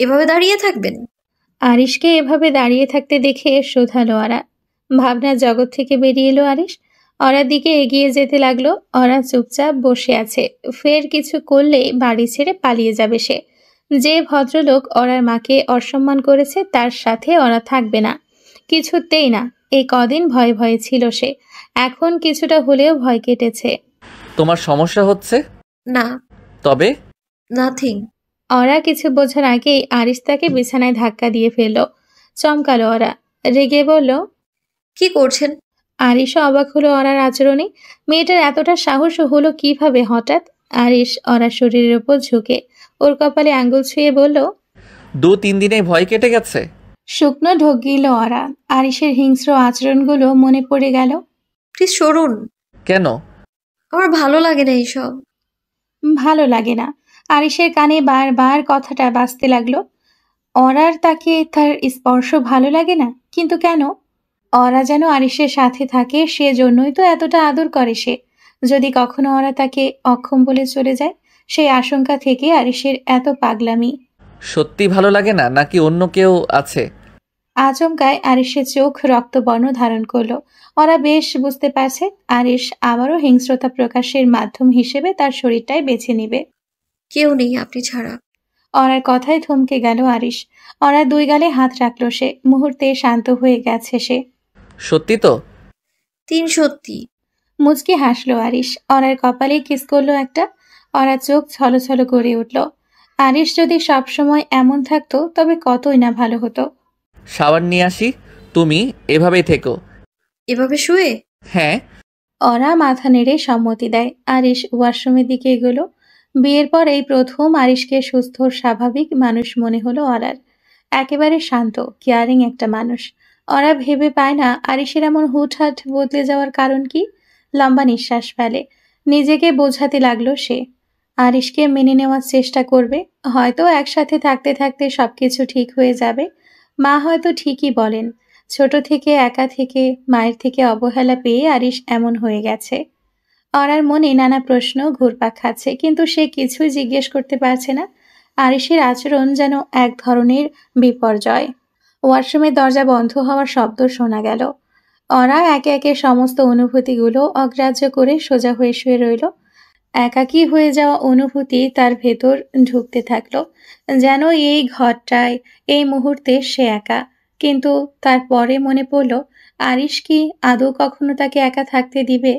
এভাবে দাঁড়িয়ে থাকবেন? আরিশকে এভাবে দাঁড়িয়ে থাকতে দেখে শোধালো অরা। ভাবনার জগৎ থেকে বেরিয়ে এলো আরিশ। অরার দিকে এগিয়ে যেতে লাগলো। অরা চুপচাপ বসে আছে। ফের কিছু করলেই বাড়ি ছেড়ে পালিয়ে যাবে সে। যে ভদ্রলোক অরার মাকে অসম্মান করেছে তার সাথে অরা থাকবে না, কিছুতেই না। এই কদিন ভয়ে ভয়ে ছিল সে, এখন কিছুটা হলেও ভয় কেটেছে। তোমার সমস্যা হচ্ছে? না, তবে? নাথিং। অরা কিছু বোঝার আগেই আরিশ তাকে বিছানায় ধাক্কা দিয়ে ফেলল। চমকালো অরা, রেগে বলল, কি করছেন? আরিশও অবাক হলো অরার আচরণে। মেয়েটার এতটা সাহস হলো কিভাবে হঠাৎ? আরিশ অরার শরীরের ওপর ঝুঁকে ওর কপালে আঙ্গুল ছুঁয়ে বলল, 2-3 দিনেই ভয় কেটে গেছে? শুকনো ঢোক গিল অরা। আরিশের হিংস্র আচরণগুলো মনে পড়ে গেল। প্লিজ সরুন। কেন? আমার ভালো লাগে না এইসব। ভালো লাগে না? আরিশের কানে বারবার কথাটা বাজতে লাগলো। অরার তাকে তার স্পর্শ ভালো লাগে না, কিন্তু কেন? অরা যেন আরিশের সাথে থাকে, সেজন্যই তো এতটা আদর করে সে। যদি কখনো অরা তাকে অক্ষম বলে চলে যায়, সেই আশঙ্কা থেকে আরিশের এত পাগলামি। সত্যি ভালো লাগে না নাকি অন্য কেউ আছে? আচমকায় আরিশের চোখ রক্তবর্ণ ধারণ করলো। ওরা বেশ বুঝতে পারছে আরিশ আবারও হিংস্রতা প্রকাশের মাধ্যম হিসেবে তার শরীরটাই বেছে নিবে। কেউ নেই আপনি ছাড়া। অরার কথায় থমকে গেল আরিশ। অরার দুই গালে হাত রাখলো সে। মুহূর্তে শান্ত হয়ে গেছে সে। সত্যি তো? সত্যি। মুচকি হাসলো আরিশ। অরার কপালে কিস করলো একটা। অরার চোখ ছলছল করে উঠল। আরিশ যদি সবসময় এমন থাকতো তবে কতই না ভালো হতো। শাওয়ার নিয়ে আসি, তুমি এভাবেই থেকো। এভাবে শুয়ে? হ্যাঁ। অরা মাথা নেড়ে সম্মতি দেয়। আরিশ ওয়াশরুমের দিকে এগোলো। বিয়ের পর এই প্রথম আরিশকে সুস্থ স্বাভাবিক মানুষ মনে হলো অরার। একেবারে শান্ত কেয়ারিং একটা মানুষ। অরা ভেবে পায় না আরিশের এমন হুটহাট বদলে যাওয়ার কারণ কি। লম্বা নিঃশ্বাস ফেলে। নিজেকে বোঝাতে লাগলো সে আরিশকে মেনে নেওয়ার চেষ্টা করবে। হয়তো একসাথে থাকতে থাকতে সবকিছু ঠিক হয়ে যাবে। মা হয়তো ঠিকই বলেন, ছোট থেকে একা থেকে মায়ের থেকে অবহেলা পেয়ে আরিশ এমন হয়ে গেছে। অরার মনে নানা প্রশ্ন ঘুরপাক খাচ্ছে, কিন্তু সে কিছুই জিজ্ঞেস করতে পারছে না। আরিশের আচরণ যেন এক ধরনের বিপর্যয়। ওয়াশরুমের দরজা বন্ধ হওয়ার শব্দ শোনা গেল। অরা একে একে সমস্ত অনুভূতিগুলো অগ্রাহ্য করে সোজা হয়ে শুয়ে রইল। একাকী হয়ে যাওয়া অনুভূতি তার ভেতর ঢুকতে থাকলো। যেন এই ঘরটায় এই মুহূর্তে সে একা। কিন্তু তারপরে মনে পড়ল আরিশ কি আদৌ কখনো তাকে একা থাকতে দিবে?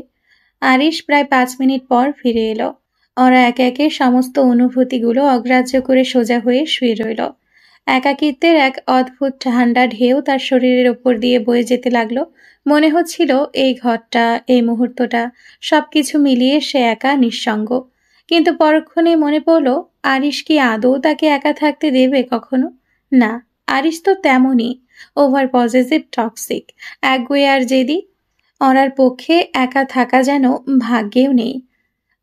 আরিশ প্রায় 5 মিনিট পর ফিরে এলো। ওরা একে একে সমস্ত অনুভূতিগুলো অগ্রাহ্য করে সোজা হয়ে শুয়ে রইল। একাকিত্বের এক অদ্ভুত ঠান্ডা ঢেউ তার শরীরের ওপর দিয়ে বয়ে যেতে লাগলো। মনে হচ্ছিল এই ঘরটা, এই মুহূর্তটা, সবকিছু মিলিয়ে সে একা নিঃসঙ্গ। কিন্তু পরক্ষণে মনে পড়ল আরিশ কি আদৌ তাকে একা থাকতে দেবে কখনো? না, আরিশ তো তেমনই, ওভার পজেসিভ, টক্সিক, একগুঁয়ে আর জেদি। অরার পক্ষে একা থাকা যেন ভাগ্যেও নেই।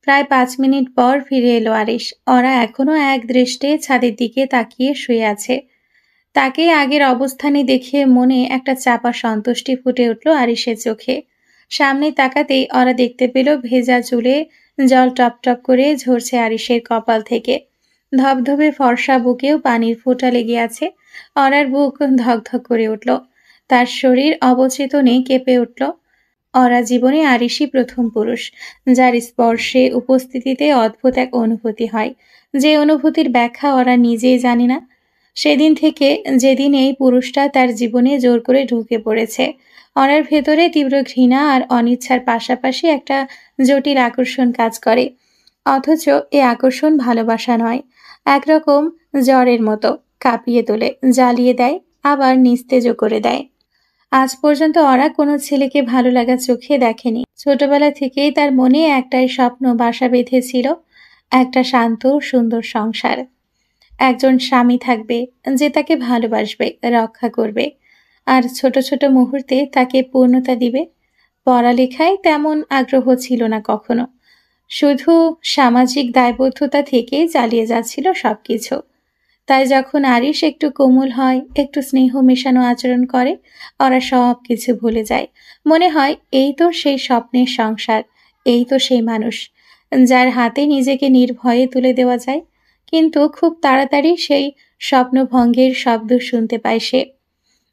প্রায় 5 মিনিট পর ফিরে এলো আরিশ। অরা এখনো এক দৃষ্টে ছাদের দিকে তাকিয়ে শুয়ে আছে। তাকে আগের অবস্থানে দেখে মনে একটা চাপা সন্তুষ্টি ফুটে উঠল আরিশের চোখে। সামনে তাকাতেই অরা দেখতে পেল ভেজা চুলে জল টপ টপ করে ঝরছে আরিশের কপাল থেকে। ধবধবে ফর্সা বুকেও পানির ফোঁটা লেগে আছে। অরার বুক ধকধক করে উঠল। তার শরীর অবচেতনে কেঁপে উঠল। অরা জীবনে আরিশই প্রথম পুরুষ যার স্পর্শে উপস্থিতিতে অদ্ভুত এক অনুভূতি হয়, যে অনুভূতির ব্যাখ্যা ওরা নিজেই জানে না। সেদিন থেকে যেদিন এই পুরুষটা তার জীবনে জোর করে ঢুকে পড়েছে, অরার ভেতরে তীব্র ঘৃণা আর অনিচ্ছার পাশাপাশি একটা জটিল আকর্ষণ কাজ করে। অথচ এ আকর্ষণ ভালোবাসা নয়, একরকম জ্বরের মতো কাঁপিয়ে তোলে, জ্বালিয়ে দেয়, আবার নিস্তেজও করে দেয়। আজ পর্যন্ত ওরা কোনো ছেলেকে ভালো লাগা চোখে দেখেনি। ছোটবেলা থেকেই তার মনে একটাই স্বপ্ন বাসা বেঁধেছিল, একটা শান্ত সুন্দর সংসার। একজন স্বামী থাকবে যে তাকে ভালোবাসবে, রক্ষা করবে, আর ছোট ছোট মুহূর্তে তাকে পূর্ণতা দিবে। পড়ালেখায় তেমন আগ্রহ ছিল না কখনো, শুধু সামাজিক দায়বদ্ধতা থেকেই চালিয়ে যাচ্ছিল সবকিছু। তাই যখন আরিশ একটু কোমল হয়, একটু স্নেহ মেশানো আচরণ করে, ওরা সব কিছু ভুলে যায়। মনে হয় এই তো সেই স্বপ্নের সংসার, এই তো সেই মানুষ যার হাতে নিজেকে নির্ভয়ে তুলে দেওয়া যায়। কিন্তু খুব তাড়াতাড়ি সেই স্বপ্নভঙ্গের শব্দ শুনতে পায় সে।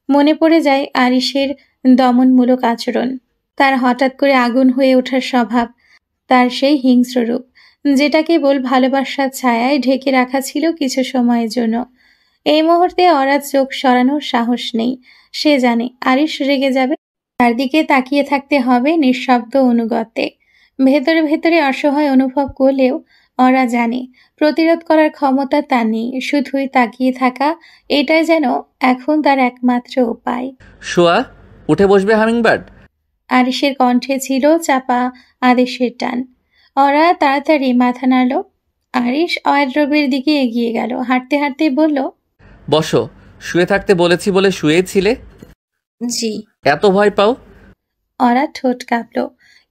মনে পড়ে যায় আরিশের দমনমূলক আচরণ, তার হঠাৎ করে আগুন হয়ে ওঠার স্বভাব, তার সেই হিংস্র রূপ, যেটা কেবল ভালোবাসার ছায়ায় ঢেকে রাখা ছিল কিছু সময়ের জন্য। এই মুহূর্তে অরাজ চোখ সরানোর সাহস নেই। সে জানে আরিশ রেগে যাবে, তার দিকে তাকিয়ে থাকতে হবে নিঃশব্দ অনুগত্যে। ভেতরে ভেতরে অসহায় অনুভব করলেও ওরা জানে প্রতিরোধ করার ক্ষমতা তার নেই, শুধুই তাকিয়ে থাকা, এটাই যেন এখন তার একমাত্র উপায়। শোয়া, উঠে বসবে হামিংবার্ড। আরিশের কণ্ঠে ছিল চাপা আদেশের টান। ওরা তাড়াতাড়ি মাথা নাড়ল। আরিশ ওয়ার্ড্রোবের দিকে এগিয়ে গেল, হাঁটতে হাঁটতে বলল, বসো। শুয়ে থাকতে বলেছি বলে শুয়েছিলে? জি। এত ভয় পাও? ওরা ঠোঁট কাঁপল,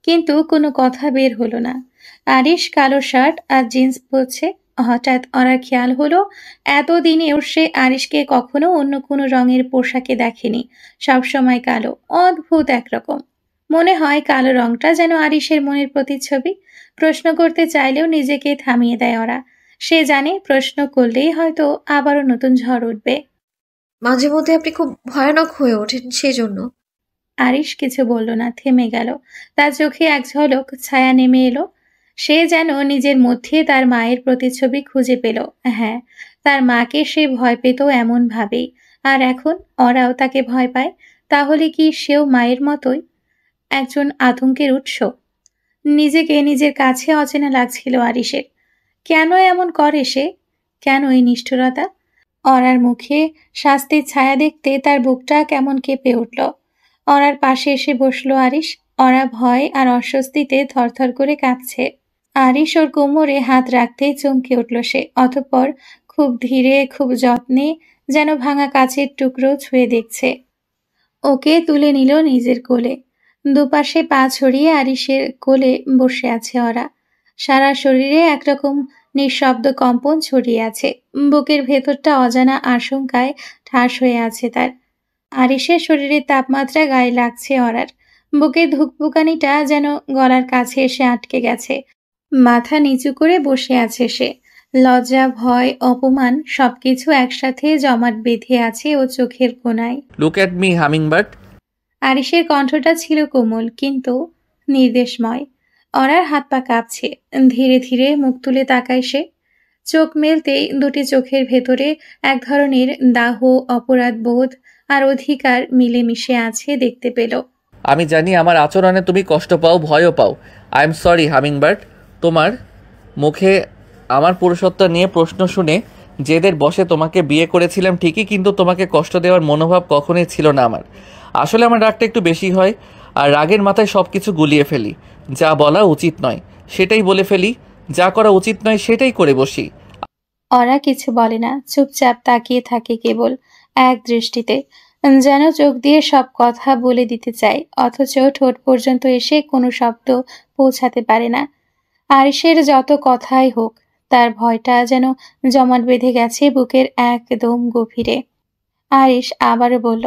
কিন্তু কোনো কথা বের হলো না। আরিশ কালো শার্ট আর জিন্স পরছে। হঠাৎ ওরা খেয়াল হলো এতদিনেও সে আরিশকে কখনো অন্য কোনো রঙের পোশাকে দেখেনি, সবসময় কালো, অদ্ভুত একরকম। মনে হয় কালো রংটা যেন আরিশের মনের প্রতিচ্ছবি। প্রশ্ন করতে চাইলেও নিজেকে থামিয়ে দেয় ওরা। সে জানে প্রশ্ন করলেই হয়তো আবারও নতুন ঝড় উঠবে। মাঝে মধ্যে আপনি খুব ভয়ানক হয়ে ওঠেন, সেই জন্য। আরিশ কিছু বলল না, থেমে গেল। তার চোখে এক ঝলক ছায়া নেমে এলো। সে যেন নিজের মধ্যে তার মায়ের প্রতিচ্ছবি খুঁজে পেল। হ্যাঁ, তার মাকে সে ভয় পেত এমন ভাবেই, আর এখন ওরাও তাকে ভয় পায়। তাহলে কি সেও মায়ের মতোই একজন আতঙ্কের উৎস? নিজেকে নিজের কাছে অচেনা লাগছিল আরিশের। কেন এমন করে সে? কেন এই নিষ্ঠুরতা? অরার মুখে শাস্তির ছায়া দেখতে তার বুকটা কেমন কেঁপে উঠল। অরার পাশে এসে বসলো আরিশ। অরা ভয় আর অস্বস্তিতে থরথর করে কাঁপছে। আরিশ ওর কোমরে হাত রাখতেই চমকে উঠল সে। অতঃপর খুব ধীরে, খুব যত্নে, যেন ভাঙা কাচের টুকরো ছুঁয়ে দেখছে। ওকে তুলে নিল নিজের কোলে। দুপাশে পা ছড়িয়ে আরিশের কোলে বসে আছে ওরা। সারা শরীরে একরকম নিঃশব্দ কম্পন ছড়িয়ে আছে। বুকের ভেতরটা অজানা আশঙ্কায় ঠাস হয়ে আছে তার। আরিশের শরীরের তাপমাত্রা গায়ে লাগছে ওরার। বুকের ধুকপুকানিটা যেন গলার কাছে এসে আটকে গেছে। মাথা নিচু করে বসে আছে সে। লজ্জা, ভয়, অপমান সবকিছু একসাথে জমাট বেঁধে আছে ও চোখের কোণায়। Look at me hummingbird. আরিশের কণ্ঠটা ছিল কোমল কিন্তু নির্দেশময়। অরার হাত পা কাঁপছে। ধীরে ধীরে মুখ তুলে তাকায় সে। চোখ মেলতেই দুটি চোখের ভেতরে এক ধরনের দাহ, অপরাধ বোধ আর অধিকার মিলেমিশে আছে দেখতে পেল। আমি জানি আমার আচরণে তুমি কষ্ট পাও, ভয়ও পাও। I am sorry hummingbird. তোমার মুখে আমার পুরুষত্ব নিয়ে প্রশ্ন শুনে জেদের বসে তোমাকে বিয়ে করেছিলাম ঠিকই, কিন্তু তোমাকে কষ্ট দেওয়ার মনোভাব কখনোই ছিল না আমার। আসলে আমার রাগটা একটু বেশি হয়, আর রাগের মাথায় সব কিছু গুলিয়ে ফেলি। যা বলা উচিত নয় সেটাই বলে ফেলি, যা করা উচিত নয় সেটাই করে বসি। অরা কিছু বলে না, চুপচাপ তাকিয়ে থাকে কেবল এক দৃষ্টিতে, যেন চোখ দিয়ে সব কথা বলে দিতে চায়, অথচ ঠোঁট পর্যন্ত এসে কোনো শব্দ পৌঁছাতে পারে না। আরিশের যত কথাই হোক, তার ভয়টা যেন জমাট বেঁধে গেছে বুকের একদম গভীরে। আরিশ আবারও বলল,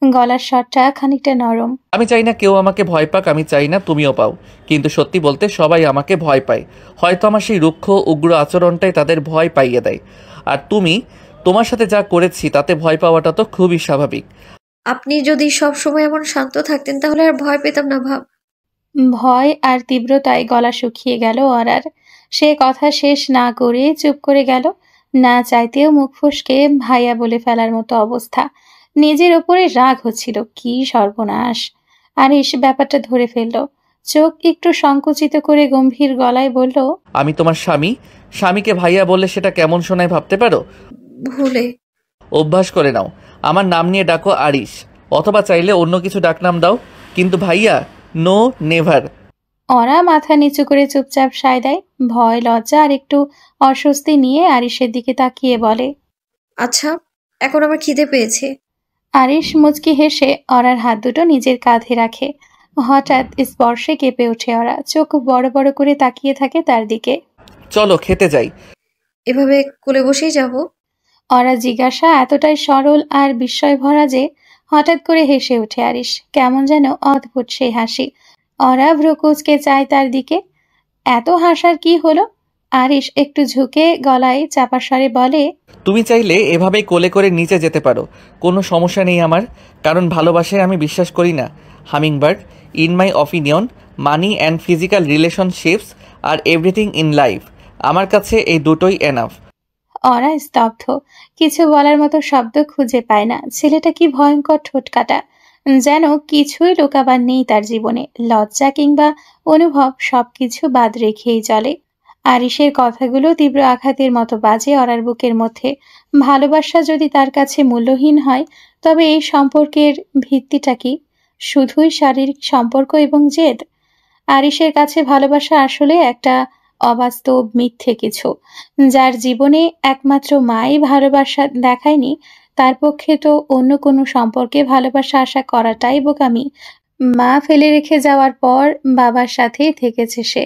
গলার স্বরটা খানিকটা নরম। আমি চাই না কেউ আমাকে ভয় পাক, আমি চাই না তুমিও পাও, কিন্তু সত্যি বলতে সবাই আমাকে ভয় পায়। হয়তো আমার সেই রুক্ষ উগ্র আচরণটাই তাদের ভয় পাইয়ে দেয়। আর তোমার সাথে যা করেছি তাতে ভয় পাওয়াটা তো খুবই স্বাভাবিক। আপনি যদি সব সময় এমন শান্ত থাকতেন তাহলে আর ভয় পেতাম না ভাব। ভয় আর তীব্রতায় গলা শুকিয়ে গেল অরার। সে কথা শেষ না করে চুপ করে গেল। না চাইতেও মুখ ফসকে ভাইয়া বলে ফেলার মতো অবস্থা। নিজের ওপরে রাগ হচ্ছিল। কি সর্বনাশ! আরিশ ব্যাপারটা ধরে ফেলল। চোখ একটু সংকুচিত করে গম্ভীর গলায় বলল, আমি তোমার স্বামী, স্বামীকে ভাইয়া বললে সেটা কেমন শোনায় ভাবতে পারো? ভুলে। অভ্যাস করে নাও। আমার নাম নিয়ে ডাকো আরিশ, অথবা চাইলে অন্য কিছু ডাকনাম দাও, কিন্তু ভাইয়া নো, নেভার। অরা মাথা নিচু করে চুপচাপ সায় দেয়। ভয়, লজ্জা আর একটু অস্বস্তি নিয়ে আরিশের দিকে তাকিয়ে বলে, আচ্ছা, এখন আমার খিদে পেয়েছে। আরিশ মুচকি হেসে অরার হাত দুটো নিজের কাঁধে রাখে। হঠাৎ স্পর্শে কেঁপে ওঠে ওরা। চোখ বড় বড় করে তাকিয়ে থাকে তার দিকে। চলো খেতে যাই। এভাবে কোলে বসেই যাব? অরা জিজ্ঞাসা এতটাই সরল আর বিস্ময় ভরা যে হঠাৎ করে হেসে ওঠে আরিশ। কেমন যেন অদ্ভুত সেই হাসি। অরা ভ্রু কুঁচকে চায় তার দিকে। এত হাসার কি হলো? আরিশ একটু ঝুঁকে গলায় চাপা স্বরে বলে, তুমি চাইলে এভাবেই কোলে করে নিচে যেতে পারো, কোনো সমস্যা নেই আমার। কারণ ভালোবাসায় আমি বিশ্বাস করি না hummingbird. In my opinion, money and physical relationships আর এভরিথিং ইন লাইফ, আমার কাছে এই দুটোই এনাফ। অরা স্তব্ধ, কিছু বলার মতো শব্দ খুঁজে পায় না। ছেলেটা কি ভয়ঙ্কর ঠোঁটকাটা, যেন কিছুই লুকাবার নেই তার জীবনে। লজ্জা কিংবা অনুভব সবকিছু বাদ রেখেই চলে। আরিশের কথাগুলো তীব্র আঘাতের মতো বাজে অরার বুকের মধ্যে। ভালোবাসা যদি তার কাছে মূল্যহীন হয়, তবে এই সম্পর্কের ভিত্তিটা কি? শুধুই শারীরিক সম্পর্ক এবং জেদ? আরিশের কাছে ভালোবাসা আসলে একটা অবাস্তব মিথ্যে কিছু। যার জীবনে একমাত্র মাই ভালোবাসা দেখায়নি, তার পক্ষে তো অন্য কোনো সম্পর্কে ভালোবাসা আশা করাটাই বোকামি। মা ফেলে রেখে যাওয়ার পর বাবার সাথেই থেকেছে সে।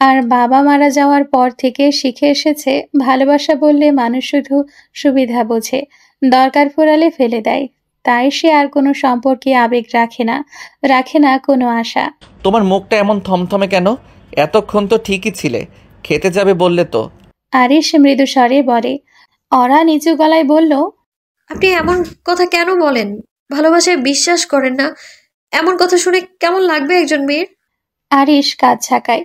আর বাবা মারা যাওয়ার পর থেকে শিখে এসেছে ভালোবাসা বললে মানুষ শুধু সুবিধা বোঝে, দরকার ফুরালে ফেলে দেয়। তাই সে আর কোনো সম্পর্কে আবেগ রাখে না কোনো আশা। তোমার মুখটা এমন থমথমে কেন? এতক্ষণ তো ঠিকই ছিলে, খেতে যাবে বললে তো। আরিশ মৃদু স্বরে বলে। অরা নিচু গলায় বলল, আপনি এমন কথা কেন বলেন? ভালোবাসায় বিশ্বাস করেন না, এমন কথা শুনে কেমন লাগবে একজন মেয়ের? আরিশ কাঁধ ঝাঁকায়,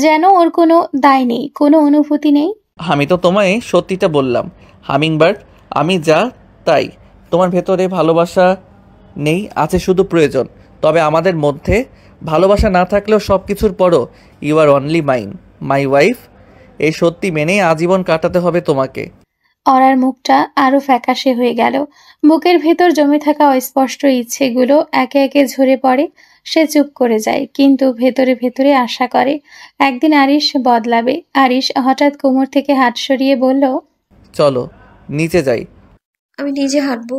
যেন ওর কোনো দায় নেই, কোনো অনুভূতি নেই। আমি তো তোমায় সত্যিটা বললাম হামিংবার্ড, আমি যা তাই। তোমার ভেতরে ভালোবাসা নেই, আছে শুধু প্রয়োজন। তবে আমাদের মধ্যে ভালোবাসা না থাকলেও সব কিছুর পরও you are only mine, my wife. এই সত্যি মেনেই আজীবন কাটাতে হবে তোমাকে। অরার মুখটা আরো ফ্যাকাশে হয়ে গেল। বুকের ভেতর জমে থাকা অস্পষ্ট ইচ্ছেগুলো একে একে ঝরে পড়ে। সে চুপ করে যায়, কিন্তু ভেতরে ভেতরে আশা করে একদিন আরিশ বদলাবে। আরিশ হঠাৎ কোমর থেকে হাত সরিয়ে বলল, চলো নিচে যাই। আমি নিজে হাঁটবো।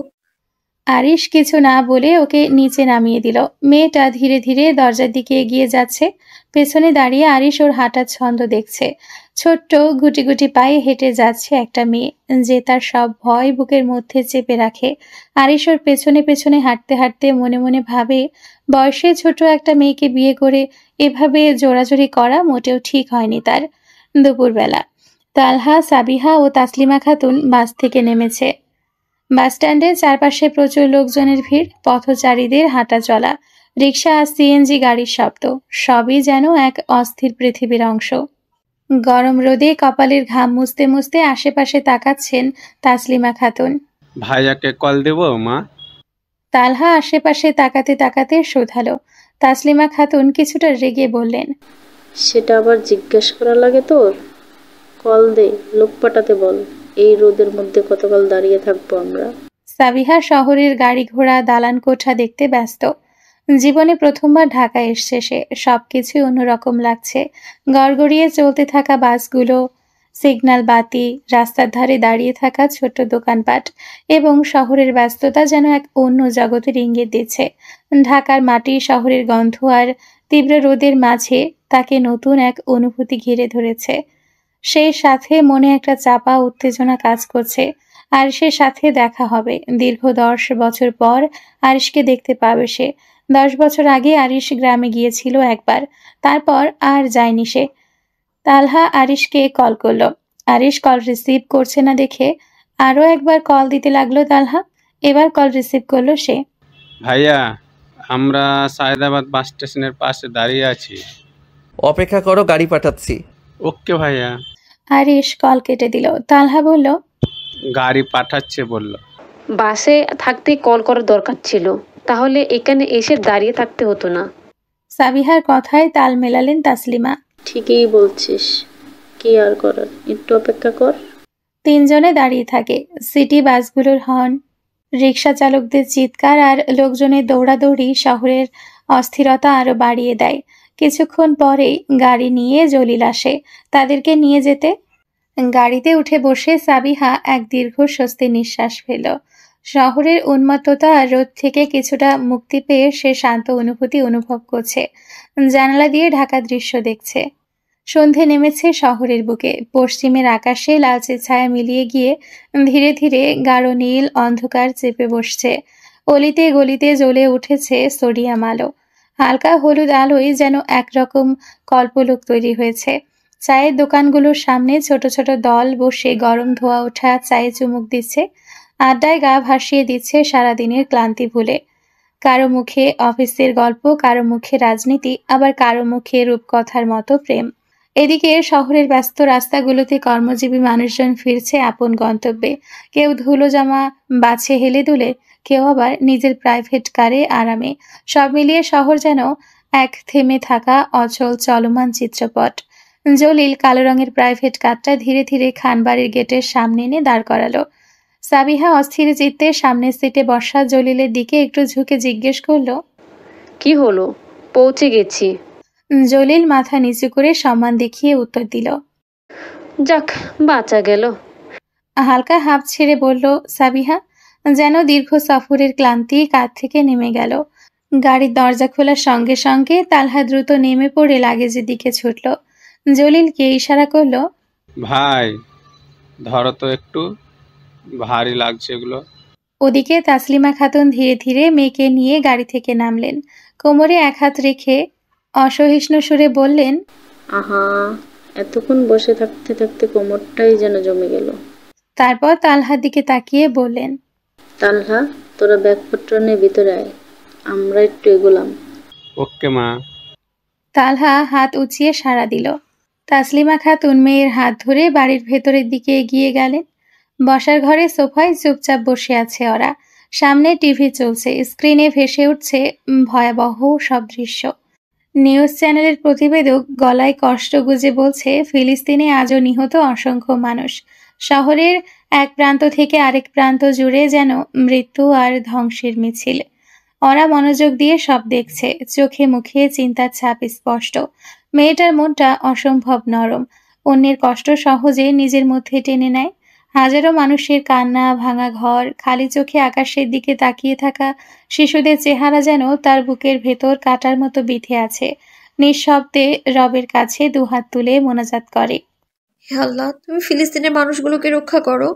আরিশ কিছু না বলে ওকে নিচে নামিয়ে দিল। মেয়েটা ধীরে ধীরে দরজার দিকে এগিয়ে যাচ্ছে। পেছনে দাঁড়িয়ে আরিশ ওর হাঁটার ছন্দ দেখছে। ছোট্ট গুটি গুটি পায়ে হেঁটে যাচ্ছে একটা মেয়ে, যে তার সব ভয় বুকের মধ্যে চেপে রাখে। আরিশ ওর পেছনে পেছনে হাঁটতে হাঁটতে মনে মনে ভাবে, বয়সে ছোট একটা মেয়েকে বিয়ে করে এভাবে জোরাজোরি করা মোটেও ঠিক হয়নি তার। দুপুরবেলা তালহা, সাবিহা ও তাসলিমা খাতুন বাস থেকে নেমেছে। বাসস্ট্যান্ডের চারপাশে প্রচুর লোকজনের ভিড়, পথচারীদের হাঁটা চলা, রিক্সা আর সিএনজি গাড়ির শব্দ, সবই যেন এক অস্থির পৃথিবীর অংশ। গরম রোদে কপালের ঘাম মুছতে মুছতে আশেপাশে তাকাচ্ছেন তাসলিমা খাতুন। ভাইয়াকে কল দেবো মা? তালহা আশেপাশে তাকাতে তাকাতে শোধালো। তাসলিমা খাতুন কিছুটা রেগে বললেন, সেটা আবার জিজ্ঞেস করা লাগে তোর? কল দে, লোক পাঠাতে বল। এই রোদের মধ্যে কতকাল দাঁড়িয়ে থাকবো আমরা? সাবিহা শহরের গাড়ি ঘোড়া, দালান কোঠা দেখতে ব্যস্ত। জীবনে প্রথমবার ঢাকায় এসছে সে। সবকিছুই অন্যরকম লাগছে। গড়গড়িয়ে চলতে থাকা বাসগুলো, সিগন্যাল বাতি, রাস্তার ধারে দাঁড়িয়ে থাকা ছোট্ট দোকানপাট এবং শহরের ব্যস্ততা যেন এক অন্য জগতের ইঙ্গিত দিচ্ছে। ঢাকার মাটি, শহরের গন্ধ আর তীব্র রোদের মাঝে তাকে নতুন এক অনুভূতি ঘিরে ধরেছে। সেই সাথে মনে একটা চাপা উত্তেজনা কাজ করছে। আরিশের সাথে দেখা হবে। দীর্ঘ 10 বছর পর আরিশকে দেখতে পাবে সে। 10 বছর আগে আরিশ গ্রামে গিয়েছিল একবার, তারপর আর যায়নি সে। তালহা আরিশকে কল করলো। আরিশ কল রিসিভ করছে না দেখে আরো একবার কল দিতে লাগলো তালহা। এবার কল রিসিভ করলো সে। ভাইয়া, আমরা সায়দাবাদ বাস স্টেশনের পাশে দাঁড়িয়ে আছি। অপেক্ষা করো, গাড়ি পাঠাচ্ছি। ওকে ভাইয়া। আরিশ কল কেটে দিল। তালহা বলল, গাড়ি পাঠাচ্ছে বলল। বাসে থাকতে কল করার দরকার ছিল, তাহলে এখানে এসে দাঁড়িয়ে থাকতে হতো না। সাবিহার কথায় তাল মেলালেন তাসলিমা। ঠিকই বলছিস, কি আর করার, একটু অপেক্ষা কর। তিনজনে দাঁড়িয়ে থাকে। সিটি বাসগুলোর হর্ন, রিক্সা চালকদের চিৎকার আর লোকজনের দৌড়াদৌড়ি শহরের অস্থিরতা আরো বাড়িয়ে দেয়। কিছুক্ষণ পরেই গাড়ি নিয়ে জলিল আসে তাদেরকে নিয়ে যেতে। গাড়িতে উঠে বসে সাবিহা এক দীর্ঘ স্বস্তির নিঃশ্বাস ফেল। শহরের উন্মত্ততা আর রোদ থেকে কিছুটা মুক্তি পেয়ে সে শান্ত অনুভূতি অনুভব করছে। জানালা দিয়ে ঢাকা দৃশ্য দেখছে। সন্ধে নেমেছে শহরের বুকে। পশ্চিমের আকাশে লালচে ছায়া মিলিয়ে গিয়ে ধীরে ধীরে গাঢ় নীল অন্ধকার চেপে বসছে। অলিতে গলিতে জ্বলে উঠেছে সোডিয়াম আলো। হালকা হলুদ আলোয় যেন একরকম কল্পলোক তৈরি হয়েছে। চায়ের দোকানগুলোর সামনে ছোট ছোট দল বসে গরম ধোয়া ওঠা চায়ে চুমুক দিচ্ছে, আড্ডায় গা ভাসিয়ে দিচ্ছে সারাদিনের ক্লান্তি ভুলে। কারো মুখে অফিসের গল্প, কারো মুখে রাজনীতি, আবার কারো মুখে রূপকথার মতো প্রেম। এদিকে শহরের ব্যস্ত রাস্তাগুলোতে কর্মজীবী মানুষজন ফিরছে আপন গন্তব্যে। কেউ ধুলো জামা বাছে হেলে দুলে, কেউ আবার নিজের প্রাইভেট কারে আরামে। সব মিলিয়ে শহর যেন এক থেমে থাকা অচল চলমান চিত্রপট। জলিল কালো রঙের প্রাইভেট কারটা ধীরে ধীরে খানবাড়ির গেটের সামনে এনে দাঁড় করালো। সাবিহা অস্থির চিত্তে সামনের সিটে বসা জলিলের দিকে একটু ঝুঁকে জিজ্ঞেস করলো, কি হলো? পৌঁছে গেছি। জলিল মাথা নিচু করে সম্মান দেখিয়ে উত্তর দিল। যাক, বাঁচা গেল। হালকা হাঁপ ছেড়ে বলল সাবিহা, যেন দীর্ঘ সফরের ক্লান্তি কাঁধ থেকে নেমে গেল। গাড়ির দরজা খোলার সঙ্গে সঙ্গে তালহা দ্রুত নেমে পড়ে লাগেজের দিকে ছুটল। জলিলকে ইশারা করলো, ভাই ধরো তো একটু, ভারী লাগছে এগুলো। ওদিকে তাসলিমা খাতুন ধীরে ধীরে মেয়েকে নিয়ে গাড়ি থেকে নামলেন। কোমরে এক হাত রেখে অসহিষ্ণু সুরে বললেন, আহা, এতক্ষণ বসে থাকতে থাকতে কোমরটাই যেন জমে গেল। তারপর তালহার দিকে তাকিয়ে বললেন, তানহা, তোরা ব্যাগপত্র নিয়ে ভিতরে আয়, আমরা একটু এগোলাম। ওকে মা। তালহা হাত উঁচিয়ে সাড়া দিল। তাসলিমা খাতুন মেয়ের হাত ধরে বাড়ির ভেতরের দিকে এগিয়ে গেলেন। বসার ঘরে সোফায় চুপচাপ বসে আছে ওরা। সামনে টিভি চলছে, স্ক্রিনে ভেসে উঠছে ভয়াবহ সব দৃশ্য। নিউজ চ্যানেলের প্রতিবেদক গলায় কষ্ট গুজে বলছে, ফিলিস্তিনে আজও নিহত অসংখ্য মানুষ। শহরের এক প্রান্ত থেকে আরেক প্রান্ত জুড়ে যেন মৃত্যু আর ধ্বংসের মিছিল। ওরা মনোযোগ দিয়ে সব দেখছে, চোখে মুখে চিন্তার ছাপ স্পষ্ট। মেয়েটার মনটা অসম্ভব নরম, অন্যের কষ্ট সহজে নিজের মধ্যে টেনে নেয়। হাজারো মানুষের কান্না, ভাঙা ঘর, খালি চোখে আকাশের দিকে তাকিয়ে থাকা শিশুদের চেহারা যেন তার বুকের ভেতর কাটার মতো বিঁধে আছে। নিঃশব্দে রবের কাছে দুহাত তুলে মোনাজাত করে। হে আল্লাহ, তুমি ফিলিস্তিনের মানুষগুলোকে রক্ষা করো।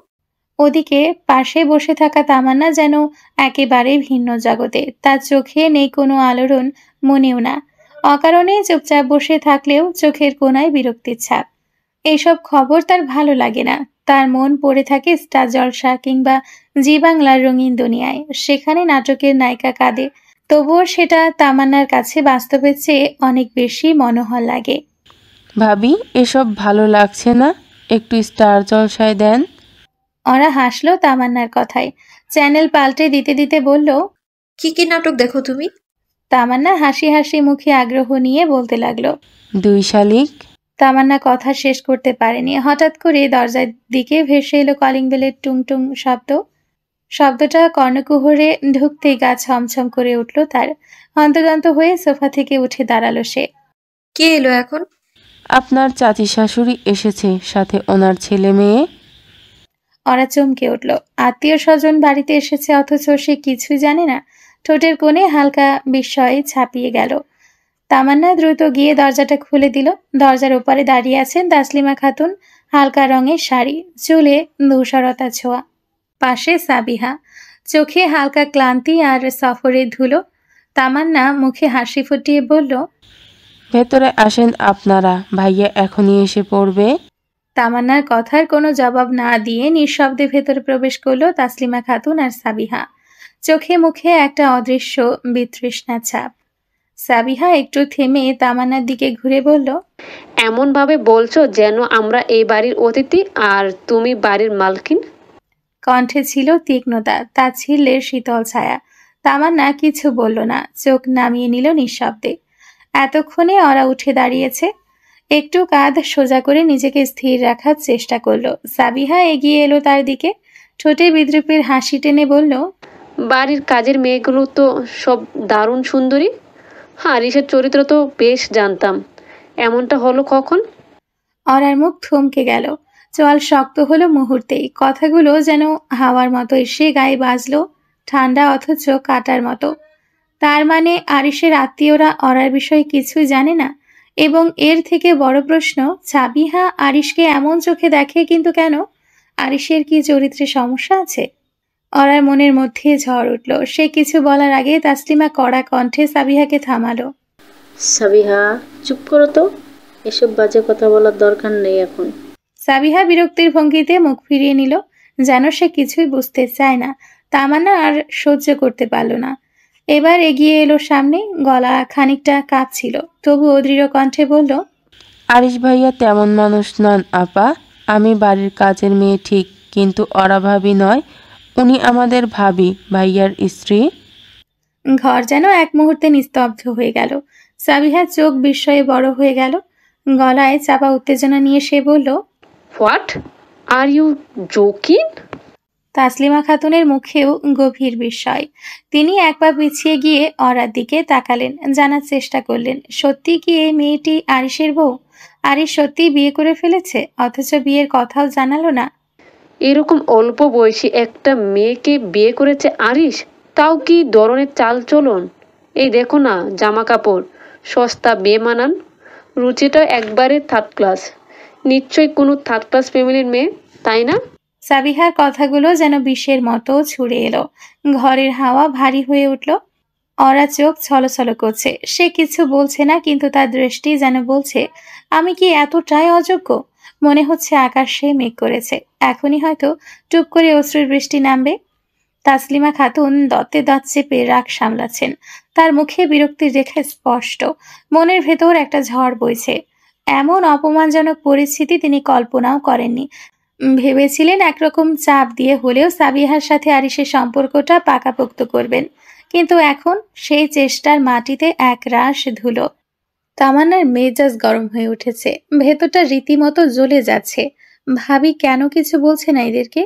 ওদিকে পাশে বসে থাকা তামান্না যেন একেবারে ভিন্ন জগতে। তার চোখে নেই কোনো আলোড়ন, মনেও না। অকারণে চুপচাপ বসে থাকলেও চোখের কোণায় বিরক্তির ছাপ। এইসব খবর তার ভালো লাগে না। তার মন পড়ে থাকে স্টার জলসা কিংবা জি বাংলার রঙিন দুনিয়ায়। সেখানে নাটকের নায়িকা কাঁদে, তবুও সেটা তামান্নার কাছে বাস্তবের চেয়ে অনেক বেশি মনোহর লাগে। ভাবি, এসব ভালো লাগছে না, একটু স্টার জলসায় দেন। ওরা হাসলো তামান্নার কথায়। চ্যানেল পাল্টে দিতে দিতে বলল, কি কি নাটক দেখো তুমি? তামান্না হাসি হাসি মুখে আগ্রহ নিয়ে বলতে লাগলো। 2 শালিক। তামান্না কথা শেষ করতে পারেনি। হঠাৎ করে দরজার দিকে ভেসে এলো কলিং বেলের টুং টুং শব্দ। শব্দটা কর্ণকুহরে ঢুকতেই গা ছমছম করে উঠল তার। হন্তদন্ত হয়ে সোফা থেকে উঠে দাঁড়ালো সে। কে এলো এখন? আপনার চাচি শাশুড়ি এসেছে, সাথে ওনার ছেলে মেয়ে। ওরা চমকে উঠল। আত্মীয় স্বজন বাড়িতে এসেছে অথচ সে কিছুই জানে না। ঠোঁটের কোণে হালকা বিস্ময় ছাপিয়ে গেল। তামান্না দ্রুত গিয়ে দরজাটা খুলে দিল। দরজার ওপারে দাঁড়িয়ে আছেন তাসলিমা খাতুন, হালকা রঙের শাড়ি, চুলে ধূসরতা ছোঁয়া। পাশে সাবিহা, চোখে হালকা ক্লান্তি আর সফরের ধুলো। তামান্না মুখে হাসি ফুটিয়ে বলল, ভেতরে আসেন আপনারা, ভাইয়া এখনই এসে পড়বে। তামান্নার কথার কোনো জবাব না দিয়ে নিঃশব্দে ভেতরে প্রবেশ করলো তাসলিমা খাতুন আর সাবিহা। চোখে মুখে একটা অদৃশ্য বিতৃষ্ণা ছাপ। সাবিহা একটু থেমে তামান্নার দিকে ঘুরে বলল, এমন ভাবে বলছো যেন আমরা এই বাড়ির অতিথি আর তুমি বাড়ির মালকিন। কণ্ঠে ছিল তীক্ষ্ণতা, তাচ্ছিল্যের শীতল ছায়া। তামান্না কিছু বলল না, চোখ নামিয়ে নিল নিঃশব্দে। এতক্ষণে ওরা উঠে দাঁড়িয়েছে। একটু কাঁধ সোজা করে নিজেকে স্থির রাখার চেষ্টা করলো। সাবিহা এগিয়ে এলো তার দিকে, ঠোঁটে বিদ্রুপের হাসি টেনে বলল, বাড়ির কাজের মেয়েগুলো তো সব দারুণ সুন্দরী। হারিসের চরিত্র তো বেশ জানতাম, এমনটা হলো কখন? অরার মুখ থমকে গেল, চোয়াল শক্ত হলো মুহূর্তেই। কথাগুলো যেন হাওয়ার মতো এসে গায়ে বাজলো, ঠান্ডা অথচ কাটার মতো। তার মানে আরিশের আত্মীয়রা অরার বিষয়ে কিছুই জানে না। এবং এর থেকে বড় প্রশ্ন, সাবিহা আরিশকে এমন চোখে দেখে কিন্তু কেন? আরিশের কি চরিত্রে সমস্যা আছে? অরার মনের মধ্যে ঝড় উঠল। সে কিছু বলার আগে তাসলিমা কড়া কণ্ঠে সাবিহাকে থামালো। সাবিহা, চুপ করো তো। এসব বাজে কথা বলার দরকার নেই এখন। সাবিহা বিরক্তির ভঙ্গিতে মুখ ফিরিয়ে নিল, যেন সে কিছুই বুঝতে চায় না। তামান্না আর সহ্য করতে পারল না। এবার এগিয়ে এলো সামনে, গলা খানিকটা কাঁপছিল, তবুও দৃঢ় কণ্ঠে বলল, আরিশ ভাইয়া তেমন মানুষ নন আপা। আমি বাড়ির কাজের মেয়ে ঠিক, কিন্তু ওরা ভাবি নয়, উনি আমাদের ভাবি, ভাইয়ার স্ত্রী। ঘর যেন এক মুহূর্তে নিস্তব্ধ হয়ে গেল। সাবিহার চোখ বিস্ময়ে বড় হয়ে গেল। গলায় চাপা উত্তেজনা নিয়ে সে বলল, what are you joking? Taslima খাতুনের মুখেও গভীর বিস্ময়। তিনি এক পা পিছিয়ে গিয়ে অরার দিকে তাকালেন, জানার চেষ্টা করলেন সত্যি কি এই মেয়েটি আরিশের বউ? আরিশ সত্যি বিয়ে করে ফেলেছে, অথচ বিয়ের কথাও জানালো না। এরকম অল্প বয়সী একটা মেয়েকে বিয়ে করেছে আরিশ, তাও কি ধরনের চাল চলন! এই দেখো না, জামা কাপড় সস্তা, বেমানান, রুচিটা একবারে থার্ড ক্লাস। নিশ্চয়ই কোনো থার্ড ক্লাস ফ্যামিলির মেয়ে, তাই না? সাবিহার কথাগুলো যেন বিষের মতো ছুড়ে এলো। ঘরের হাওয়া ভারী হয়ে উঠল। অরা চোখ ছলছল করছে। সে কিছু বলছে না, কিন্তু তার দৃষ্টি যেন বলছে, আমি কি এতটাই অযোগ্য? মনে হচ্ছে আকাশে মেঘ করেছে, এখনই হয়তো টুপ করে অশ্রুর বৃষ্টি নামবে। তাসলিমা খাতুন দতে দাঁত চেপে রাগ সামলাচ্ছেন। তার মুখে বিরক্তির রেখা স্পষ্ট। মনের ভেতর একটা ঝড় বইছে। এমন অপমানজনক পরিস্থিতি তিনি কল্পনাও করেননি। ভেবেছিলেন একরকম চাপ দিয়ে হলেও সাবিহার সাথে আরিশের সম্পর্কটা পাকাপোক্ত করবেন, কিন্তু এখন সেই চেষ্টার মাটিতে এক রাশ ধুলো। তামান্নার মেজাজ গরম হয়ে উঠেছে, ভেতরটা রীতিমতো জ্বলে যাচ্ছে। ভাবি কেন কিছু বলছে না এদেরকে?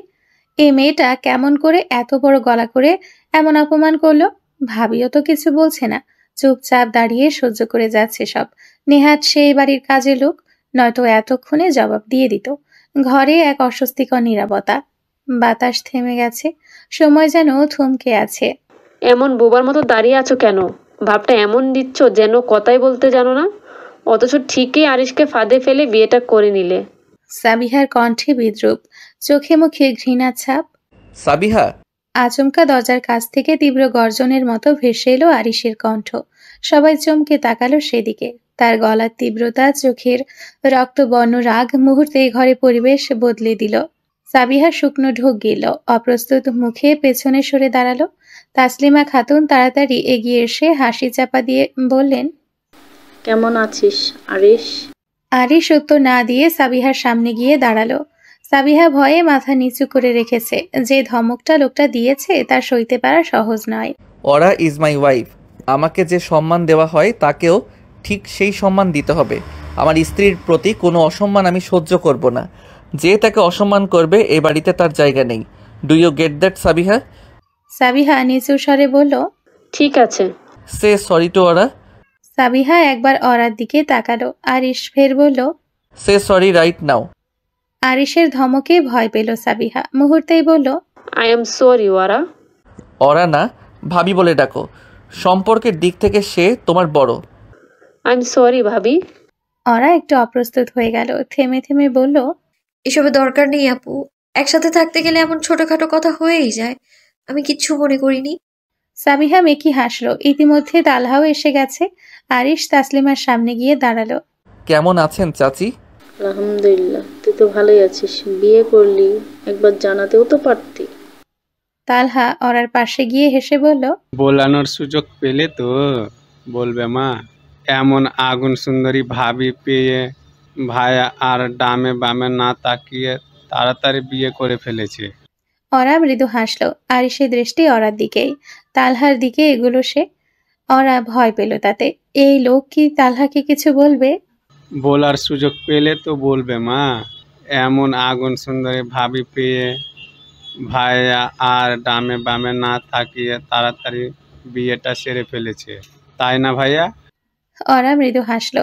এই মেয়েটা কেমন করে এত বড় গলা করে এমন অপমান করলো? ভাবিও তো কিছু বলছে না, চুপচাপ দাঁড়িয়ে সহ্য করে যাচ্ছে সব। নেহাত সেই বাড়ির কাজের লোক, নয়তো এতক্ষণে জবাব দিয়ে দিত। ঘরে এক অস্বস্তিকর নীরবতা। বাতাস থেমে গেছে, সময় যেন থমকে আছে। এমন বোবার মতো দাঁড়িয়ে আছো কেন? ভাবটা এমন দিচ্ছ যেন কথাই বলতে জানো না, অথচ ঠিকই আরিশকে ফাঁদে ফেলে বিয়েটা করে নিলে। সাবিহার কণ্ঠে বিদ্রুপ, চোখে মুখে ঘৃণার ছাপ। সাবিহা! আচমকা দরজার কাছ থেকে তীব্র গর্জনের মতো ভেসে এলো আরিশের কণ্ঠ। সবাই চমকে তাকালো সেদিকে। তার গলার তীব্রতা, চোখের রক্তবর্ণ রাগ মুহূর্তে ঘরে পরিবেশ বদলে দিল। সাবিহা শুকনো ঢোক গিলল, অপ্রস্তুত মুখে পেছনে সরে দাঁড়ালো। তাসলিমা খাতুন তাড়াতাড়ি এগিয়ে এসে হাসি চাপা দিয়ে বললেন, কেমন আছিস আরিশ? আরিশ উত্তর না দিয়ে সাবিহার সামনে গিয়ে দাঁড়ালো। সাবিহা ভয়ে মাথা নিচু করে রেখেছে। যে ধমকটা লোকটা দিয়েছে তা সইতে পারা সহজ নয়। ওরা ইজ মাই ওয়াইফ। আমাকে যে সম্মান দেওয়া হয় তাকেও ঠিক সেই সম্মান দিতে হবে। আমার স্ত্রীর প্রতি কোনো অসম্মান আমি সহ্য করব না। যে তাকে অসম্মান করবে এ বাড়িতে তার জায়গা নেই। Do you get that Sabiha? Sabiha নিচু স্বরে বলল, ঠিক আছে। সে সরি টু ওরা। সাবিহা একবার অরার দিকে তাকালো। আরিশ ফের বলল, সে সরি রাইট নাও। আরিশের ধমকে ভয় পেল সাবিহা, মুহূর্তেই বলল, আই এম সরি ওয়ারা। ওরা না, ভাবি বলে ডাকো। সম্পর্কের দিক থেকে সে তোমার বড়। আই এম সরি ভাবি। অরা একটু অপ্রস্তুত হয়ে গেল, থেমে থেমে বলল, এসবের দরকার নেই আপু, একসাথে থাকতে গেলে এমন ছোটখাটো কথা হয়েই যায়, আমি কিচ্ছু মনে করিনি। সাবিহা মেকি হাসলো। ইতিমধ্যে তালহাও এসে গেছে। আরিশ তাসলিমার সামনে গিয়ে দাঁড়ালো। কেমন আছেন চাচি? আলহামদুলিল্লাহ, তুই তো ভালোই আছিস। বিয়ে করলি, একবার জানাতেও তো পারতি। তালহা অরার পাশে গিয়ে হেসে বলল, বলানোর সুযোগ পেলে তো বলবে মা। এমন আগুন সুন্দরী ভাবি পেয়ে ভাইয়া আর ডামে বামে না তাকিয়ে তাড়াতাড়ি বিয়ে করে ফেলেছে। অরা মৃদু হাসলো। আরিশের দৃষ্টি অরার দিকেই। তালহার দিকে এগুলো সে। অরা ভয় পেল তাতে। এই লোক কি তালহাকে কিছু বলবে? বলার সুযোগ পেলে তো বলবে মা। এমন আগুন সুন্দরী ভাবি পেয়ে ভাইয়া আর ডামে বামে না তাকিয়ে তাড়াতাড়ি বিয়েটা সেরে ফেলেছে, তাই না ভাইয়া? অরা মৃদু হাসলো।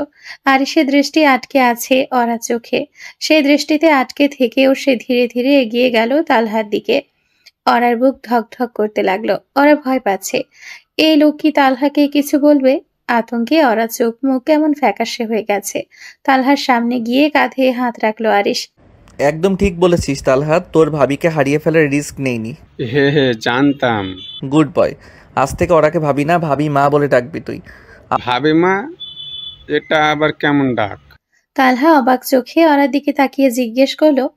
আরিশের দৃষ্টি আটকে আছে অরা চোখে। সেই দৃষ্টিতে আটকে থেকেও সে ধীরে ধীরে এগিয়ে গেল তালহার দিকে। অরার বুক ধকধক করতে লাগলো। অরা ভয় পাচ্ছে। এই লোক কি তালহাকে কিছু বলবে? আতঙ্কে অরা চোখ মুখ কেমন ফ্যাকাশে হয়ে গেছে। তালহার সামনে গিয়ে কাঁধে হাত রাখলো আরিশ। একদম ঠিক বলেছিস তালহা, তোর ভাবিকে হারিয়ে ফেলার রিস্ক নেইনি। হে হে, জানতাম। Good boy. আজ থেকে ওরাকে ভাবি না, ভাবি মা বলে ডাকবি তুই। ভাবি মা? এটা আবার কেমন ডাক? তালহা অবাক চোখে অরার দিকে তাকিয়ে জিজ্ঞেস করলো।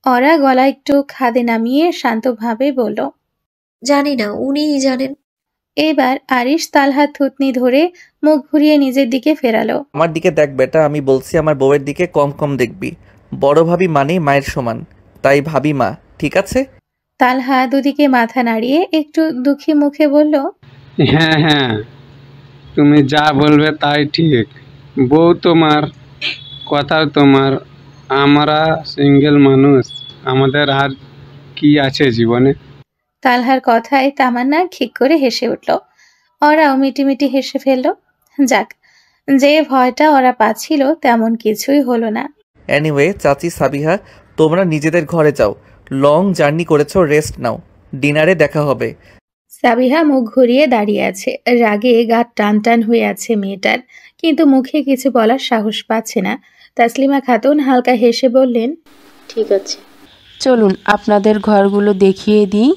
অরা গলা একটু খাদে নামিয়ে শান্তভাবে বলল, জানি না, উনিই জানেন। এবার আরিশ তালহার থুতনি ধরে মুখ ঘুরিয়ে নিজের দিকে ফেরালো। আমার দিকে দেখ বেটা, আমি বলছি আমার বউয়ের দিকে কম কম দেখবি। বড় ভাবি মানেই মায়ের সমান, তাই ভাবি মা, ঠিক আছে? তালহা দুদিকে মাথা নাড়িয়ে একটু দুঃখী মুখে বলল, হ্যাঁ হ্যাঁ, তুমি যা বলবে তাই ঠিক। বউ তোমার, কথাও তোমার। আমরা সিঙ্গেল মানুষ, আমাদের আর কি আছে জীবনে। তালহার কথায় তামান্না খিক করে হেসে উঠল। ওরাও মিটিমিটি হেসে ফেলল। যাক, যে ভয়টা ওরা পাচ্ছিল তেমন কিছুই হলো না। এনিওয়ে চাচি সাবিহা, তোমরা নিজেদের ঘরে যাও। লং জার্নি করেছো, রেস্ট নাও। ডিনারে দেখা হবে। সাবিহা মুখ ঘুরিয়ে দাঁড়িয়ে আছে, রাগে গা টান টান হয়ে আছে মেয়েটার, কিন্তু মুখে কিছু বলার সাহস পাচ্ছে না। তাসলিমা খাতুন হালকা হেসে বললেন, ঠিক আছে। চলুন আপনাদের ঘরগুলো দেখিয়ে দিই।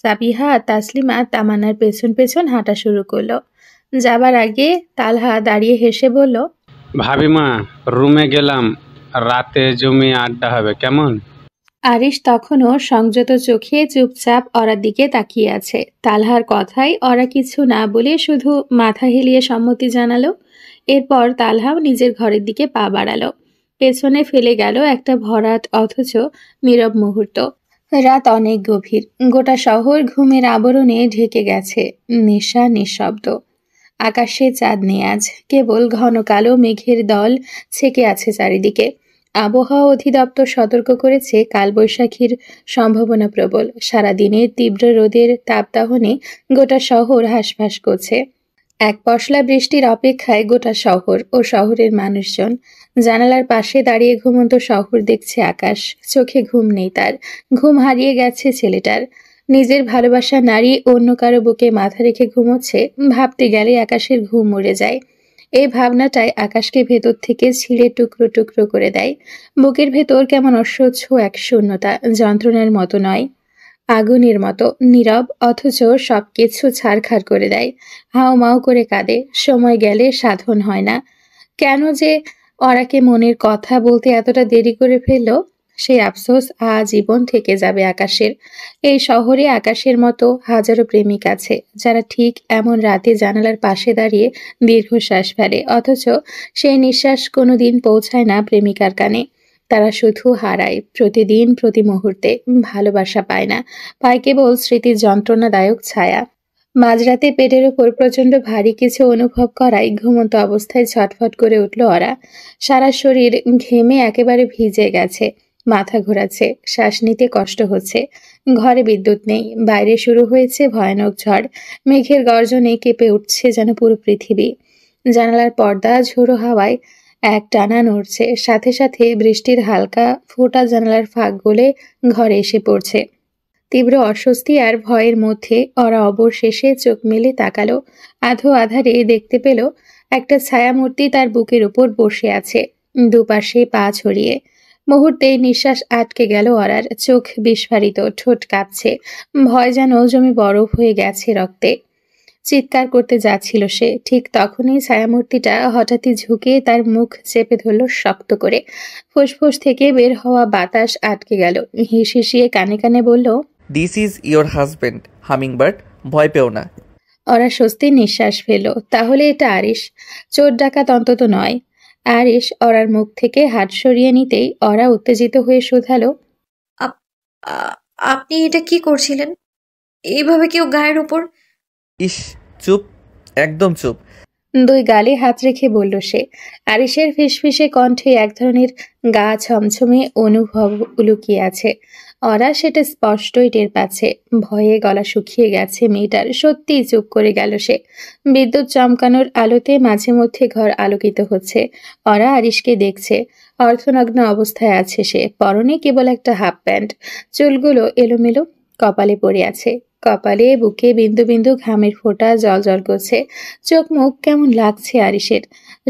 সাবিহা আর তাসলিমা তামান্নার পেছন পেছন হাঁটা শুরু করলো। যাবার আগে তালহা দাঁড়িয়ে হেসে বলল, ভাবিমা, রুমে গেলাম, রাতে জমিয়ে আড্ডা হবে, কেমন? আরিশ তখনও সংযত চোখে চুপচাপ ওরার দিকে তাকিয়ে আছে। তালহার কথায় ওরা কিছু না বলে শুধু মাথা হেলিয়ে সম্মতি জানালো। এরপর তালহাও নিজের ঘরের দিকে পা বাড়ালো। পেছনে ফেলে গেল একটা ভরাট অথচ নীরব মুহূর্ত। রাত অনেক গভীর, গোটা শহর ঘুমের আবরণে ঢেকে গেছে। নেশা নিঃশব্দ। আকাশে চাঁদ নেই আজ, কেবল ঘন কালো মেঘের দল ছেকে আছে চারিদিকে। আবহাওয়া অধিদপ্তর সতর্ক করেছে কালবৈশাখীর সম্ভাবনা প্রবল। সারাদিনের তীব্র রোদের তাপদাহনে গোটা শহর হাঁসফাঁস করছে। এক পশলা বৃষ্টির অপেক্ষায় গোটা শহর ও শহরের মানুষজন। জানালার পাশে দাঁড়িয়ে ঘুমন্ত শহর দেখছে আকাশ। চোখে ঘুম নেই তার, ঘুম হারিয়ে গেছে ছেলেটার। নিজের ভালোবাসা নারী অন্য কারো বুকে মাথা রেখে ঘুমোচ্ছে, ভাবতে গেলে আকাশের ঘুম মরে যায়। এই ভাবনাটাই আকাশকে ভেতর থেকে ছিঁড়ে টুকরো টুকরো করে দেয়। বুকের ভেতর কেমন অসহ্য এক শূন্যতা, যন্ত্রণার মতো নয়, আগুনের মতো নীরব, অথচ সবকিছু ছারখার করে দেয়। হাউমাউ করে কাঁদে। সময় গেলে সাধন হয় না। কেন যে ওরাকে মনের কথা বলতে এতটা দেরি করে ফেললো, সেই আফসোস আজীবন থেকে যাবে আকাশের। এই শহরে আকাশের মতো হাজারো প্রেমিক আছে, যারা ঠিক এমন রাতে জানালার পাশে দাঁড়িয়ে দীর্ঘশ্বাস ফেলে, অথচ সেই নিঃশ্বাস কোনোদিন পৌঁছায় না প্রেমিকার কানে। তারা শুধু হারায় প্রতিদিন, প্রতি মুহূর্তে। ভালোবাসা পায় না, পায় কেবল স্মৃতির যন্ত্রণাদায়ক ছায়া। মাঝরাতে পেটের ওপর প্রচণ্ড ভারী কিছু অনুভব করায় ঘুমন্ত অবস্থায় ছটফট করে উঠল ওরা। সারা শরীর ঘেমে একেবারে ভিজে গেছে। মাথা ঘোরাচ্ছে, শ্বাস নিতে কষ্ট হচ্ছে। ঘরে বিদ্যুৎ নেই, বাইরে শুরু হয়েছে ভয়ানক ঝড়। মেঘের গর্জনে কেঁপে উঠছে যেন পুরো পৃথিবী। জানালার পর্দা ঝোড়ো হাওয়ায় এক টানা নড়ছে, সাথে সাথে বৃষ্টির হালকা ফোঁটা জানালার ফাঁক গলে ঘরে এসে পড়ছে। তীব্র অস্বস্তি আর ভয়ের মধ্যে ওরা অবশেষে চোখ মেলে তাকালো। আধো আধারে দেখতে পেল একটা ছায়ামূর্তি তার বুকের উপর বসে আছে, দুপাশে পা ছড়িয়ে। মুহূর্তেই নিঃশ্বাস আটকে গেল ওরার, চোখ বিস্ফারিত, ঠোঁট কাঁপছে। ভয় যেন জমে বরফ হয়ে গেছে রক্তে। চিৎকার করতে যাচ্ছিল সে, ঠিক তখনই ছায়ামূর্তিটা হঠাৎই ঝুঁকে তার মুখ চেপে ধরল শক্ত করে। ফুসফুস থেকে বের হওয়া বাতাস আটকে গেল। হিসিয়ে কানে কানে বলল, this is your husband hummingbird, ভয় পেও না। ওরা স্বস্তির নিঃশ্বাস ফেলল। তাহলে এটা আরিশ, চোর ডাকাত অন্তত নয়। আরিশ ওরার মুখ থেকে হাত সরিয়ে নিতেই ওরা উত্তেজিত হয়ে শুধালো, আপ- আ- আপনি এটা কি করছিলেন? এইভাবে কেউ গায়ের উপর? ইস, চুপ, একদম চুপ। দুই গালে হাত রেখে বলল সে। আরিশের ফিসফিসে কণ্ঠে এক ধরনের গা ছমছমে অনুভব লুকিয়ে আছে। ওরা সেটা স্পষ্টই টের পাচ্ছে। ভয়ে গলা শুকিয়ে গেছে মেয়েটার। সত্যিই চুপ করে গেল সে। বিদ্যুৎ চমকানোর আলোতে মাঝে মধ্যে ঘর আলোকিত হচ্ছে। ওরা আরিশকে দেখছে। অর্ধনগ্ন অবস্থায় আছে সে, পরনে কেবল একটা হাফ প্যান্ট। চুলগুলো এলোমেলো, কপালে পড়ে আছে। কপালে বুকে বিন্দু বিন্দু ঘামের ফোঁটা জল করছে। চোখ মুখ কেমন লাগছে আরিশের।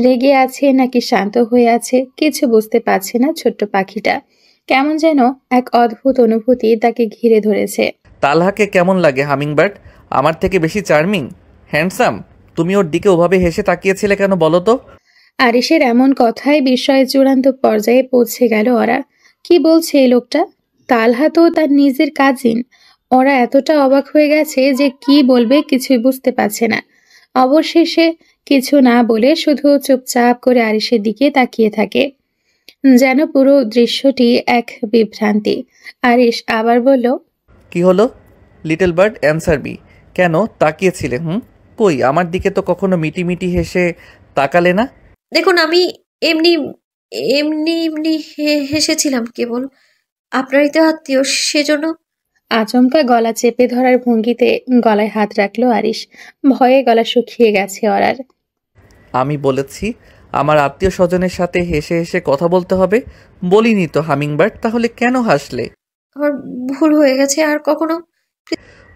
রেগে আছে নাকি শান্ত হয়ে আছে কিছু বুঝতে পারছে না ছোট্ট পাখিটা। কেমন যেন এক অদ্ভুত অনুভূতি তাকে ঘিরে ধরেছে। তালহাকে কেমন লাগে হামিংবার্ড? আমার থেকে বেশি চার্মিং, হ্যান্ডসাম? তুমি ওর দিকে ওভাবে হেসে তাকিয়েছিলে কেন বলো তো? আরিশের এমন কথায় বিস্ময়ের চূড়ান্ত পর্যায়ে পৌঁছে গেল ওরা। কি বলছে এই লোকটা? তালহা তো তার নিজের কাজিন। ওরা এতটা অবাক হয়ে গেছে যে কি বলবে কিছুই বুঝতে পারছে না। অবশেষে কিছু না বলে শুধু চুপচাপ করে আরিশের দিকে তাকিয়ে থাকে, যেন পুরো দৃশ্যটি এক বিভ্রান্তি। আরিশ আবার বলল, কি হলো? Little bird answer me. কেন তাকিয়েছিলে? কই আমার দিকে তো কখনো মিটি মিটি হেসে তাকালে না। দেখুন, আমি এমনি এমনি এমনি হেসেছিলাম কেবল। আপনারই তো আত্মীয়, সেজন্য। আচমকা গলা চেপে ধরার ভঙ্গিতে গলায় হাত রাখলো আরিশ। ভয়ে গলা শুকিয়ে গেছে ওরার। আমি বলেছি আমার আত্মীয় স্বজনের সাথে হেসে হেসে কথা বলতে হবে, বলিনি তো হামিংবার্ড। তাহলে কেন হাসলে? আমার ভুল হয়ে গেছে, আর কখনো।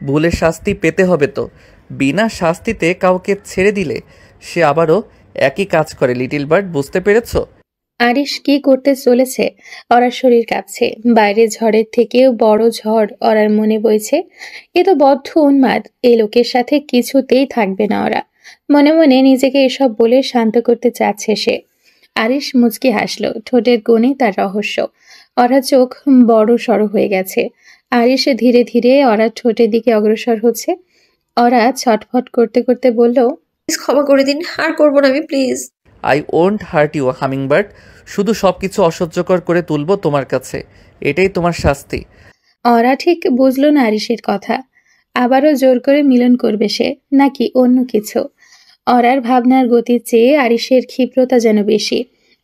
ভুলের শাস্তি পেতে হবে তো। বিনা শাস্তিতে কাউকে ছেড়ে দিলে সে আবারও একই কাজ করে। লিটল বার্ড, বুঝতে পেরেছো? আরিশ কি করতে চলেছে? ওরার শরীর কাঁপছে। বাইরে ঝড়ের থেকেও বড় ঝড় ওরার মনে বইছে। এ তো বদ্ধ উন্মাদ। এই লোকের সাথে কিছুতেই থাকবে না ওরা। মনে মনে নিজেকে এসব বলে শান্ত করতে চাচ্ছে সে। আরিশ মুচকি হাসলো, ঠোঁটের কোণে তার রহস্য। ওরা চোখ বড় সড়ো হয়ে গেছে। আরিশ ধীরে ধীরে ওরা ঠোঁটের দিকে অগ্রসর হচ্ছে। ওরা ছটফট করতে করতে বলল, প্লিজ ক্ষমা করে দিন, আর করবো না আমি, please. I won't hurt you hummingbird. শুধু সবকিছু অসহ্যকর করে তুলবো তোমার কাছে। এটাই তোমার শাস্তি। ওরা ঠিক বুঝলো না আরিশের কথা। আবারও জোর করে মিলন করবে সে, নাকি অন্য কিছু? অরার ভাবনার গতির চেয়ে আরিশের ক্ষিপ্রতা যেন বেশি।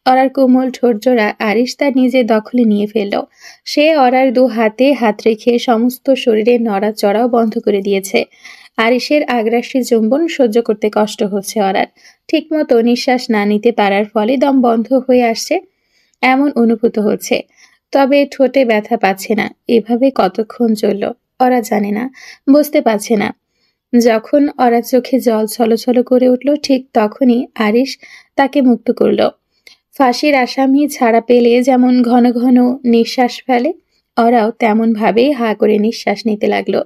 অরার কোমল ঠোঁটজোড়া আরিশ তার নিজের দখলে নিয়ে ফেলল। সে অরার দু হাতে হাত রেখে সমস্ত শরীরে নড়াচড়াও বন্ধ করে দিয়েছে। আরিশের আগ্রাসী চুম্বন সহ্য করতে কষ্ট হচ্ছে অরার। ঠিকমতো নিঃশ্বাস না নিতে পারার ফলে দম বন্ধ হয়ে আসছে, এমন অনুভূত হচ্ছে। তবে ঠোঁটে ব্যথা পাচ্ছে না। এভাবে কতক্ষণ চলল ওরা জানে না, বুঝতে পারছে না। যখন ওরা চোখে জল ছলছল করে উঠল, ঠিক তখনই আরিশ তাকে মুক্ত করল। ফাঁসির আসামি ছাড়া পেলে যেমন ঘন ঘন নিঃশ্বাস ফেলে, ওরাও তেমন ভাবে হা করে নিঃশ্বাস নিতে লাগলো।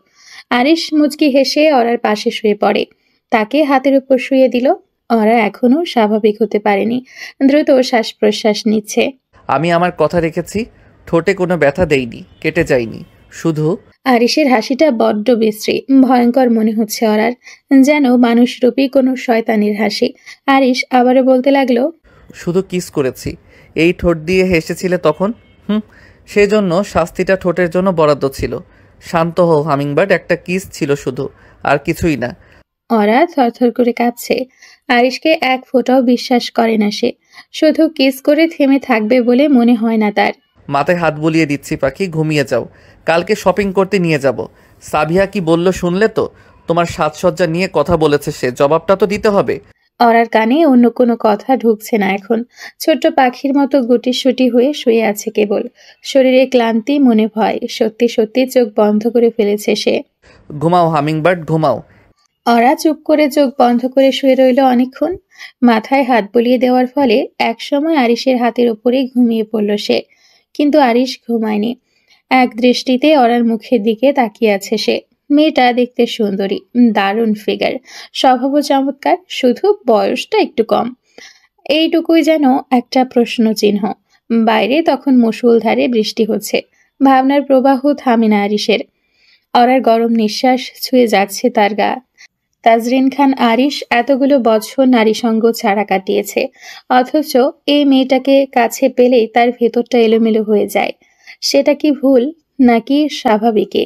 আরিশ মুচকি হেসে ওরার পাশে শুয়ে পড়ে, তাকে হাতের উপর শুয়ে দিল। ওরা এখনো স্বাভাবিক হতে পারেনি, দ্রুত শ্বাস প্রশ্বাস নিচ্ছে। আমি আমার কথা রেখেছি। ঠোঁটে কোনো ব্যথা দেইনি, কেটে যায়নি। শুধু আরিশের হাসিটা বড্ড বিশ্রী, ভয়ঙ্কর মনে হচ্ছে ওরার, যেন মানুষরূপী কোনো শয়তানির হাসি। আরিশ আবারও বলতে লাগলো, শুধু কিস করেছি। এই ঠোঁট দিয়ে হেসেছিলে তখন। সেজন্য শাস্তিটা ঠোঁটের জন্য বরাদ্দ ছিল। শান্ত হও হামিংবার্ড, একটা কিস ছিল শুধু, আর কিছুই না। ওরা থরথর করে কাঁপছে। আরিশকে এক ফোঁটাও বিশ্বাস করে না সে। শুধু কিস করে থেমে থাকবে বলে মনে হয় না তার। মাথায় হাত বুলিয়ে দিচ্ছি পাখি, ঘুমিয়ে যাও। কালকে শপিং করতে নিয়ে যাব। সাবিয়া কি বলল শুনলে তো? তোমার সাজসজ্জা নিয়ে কথা বলেছে সে, জবাবটা তো দিতে হবে। ওরার কানে অন্য কোনো কথা ঢুকছে না এখন। ছোট্ট পাখির মতো গুটিসুটি হয়ে শুয়ে আছে কেবল। শরীরে ক্লান্তি, মনে ভয়। সত্যি সত্যি চোখ বন্ধ করে ফেলেছে সে। ঘুমাও হামিংবার্ড, ঘুমাও। ওরা চুপ করে চোখ বন্ধ করে শুয়ে রইল অনেকক্ষণ। মাথায় হাত বুলিয়ে দেওয়ার ফলে একসময় আরিশের হাতের উপরেই ঘুমিয়ে পড়ল সে। কিন্তু আরিশ ঘুমায়নি। এক দৃষ্টিতে ওরার মুখের দিকে তাকিয়ে আছে সে। মেয়েটা দেখতে সুন্দরী, দারুণ ফিগার, স্বভাবও চমৎকার, শুধু বয়সটা একটু কম। এইটুকুই যেন একটা প্রশ্ন চিহ্ন। বাইরে তখন মুষলধারে বৃষ্টি হচ্ছে। ভাবনার প্রবাহ থামে না আরিশের। ওরার গরম নিঃশ্বাস ছুঁয়ে যাচ্ছে তার গা। তাজরিন খান আরিশ এতগুলো বছর নারী সঙ্গ ছাড়া কাটিয়েছে, অথচ এই মেয়েটাকে কাছে পেলেই তার ভেতরটা এলোমেলো হয়ে যায়। সেটা কি ভুল, নাকি স্বাভাবিকে?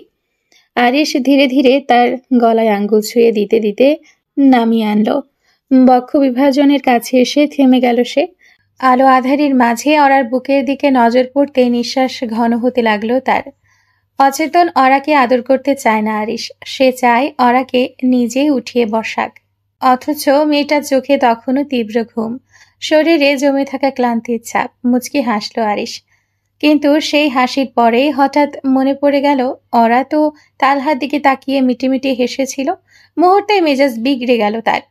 আরিশ ধীরে ধীরে তার গলায় আঙ্গুল ছুঁয়ে দিতে দিতে নামিয়ে আনলো। বক্ষ বিভাজনের কাছে এসে থেমে গেল সে। আলো আধারির মাঝে ওরার বুকের দিকে নজর পড়তে নিঃশ্বাস ঘন হতে লাগলো তার। অচেতন অরাকে আদর করতে চায় না আরিশ। সে চায় অরাকে নিজেই উঠিয়ে বসাক। অথচ মেয়েটার চোখে তখনও তীব্র ঘুম, শরীরে জমে থাকা ক্লান্তির ছাপ। মুচকি হাসল আরিশ, কিন্তু সেই হাসির পরেই হঠাৎ মনে পড়ে গেল অরা তো তালহার দিকে তাকিয়ে মিটিমিটি হেসেছিল। মুহূর্তে মেজাজ বিগড়ে গেল তার।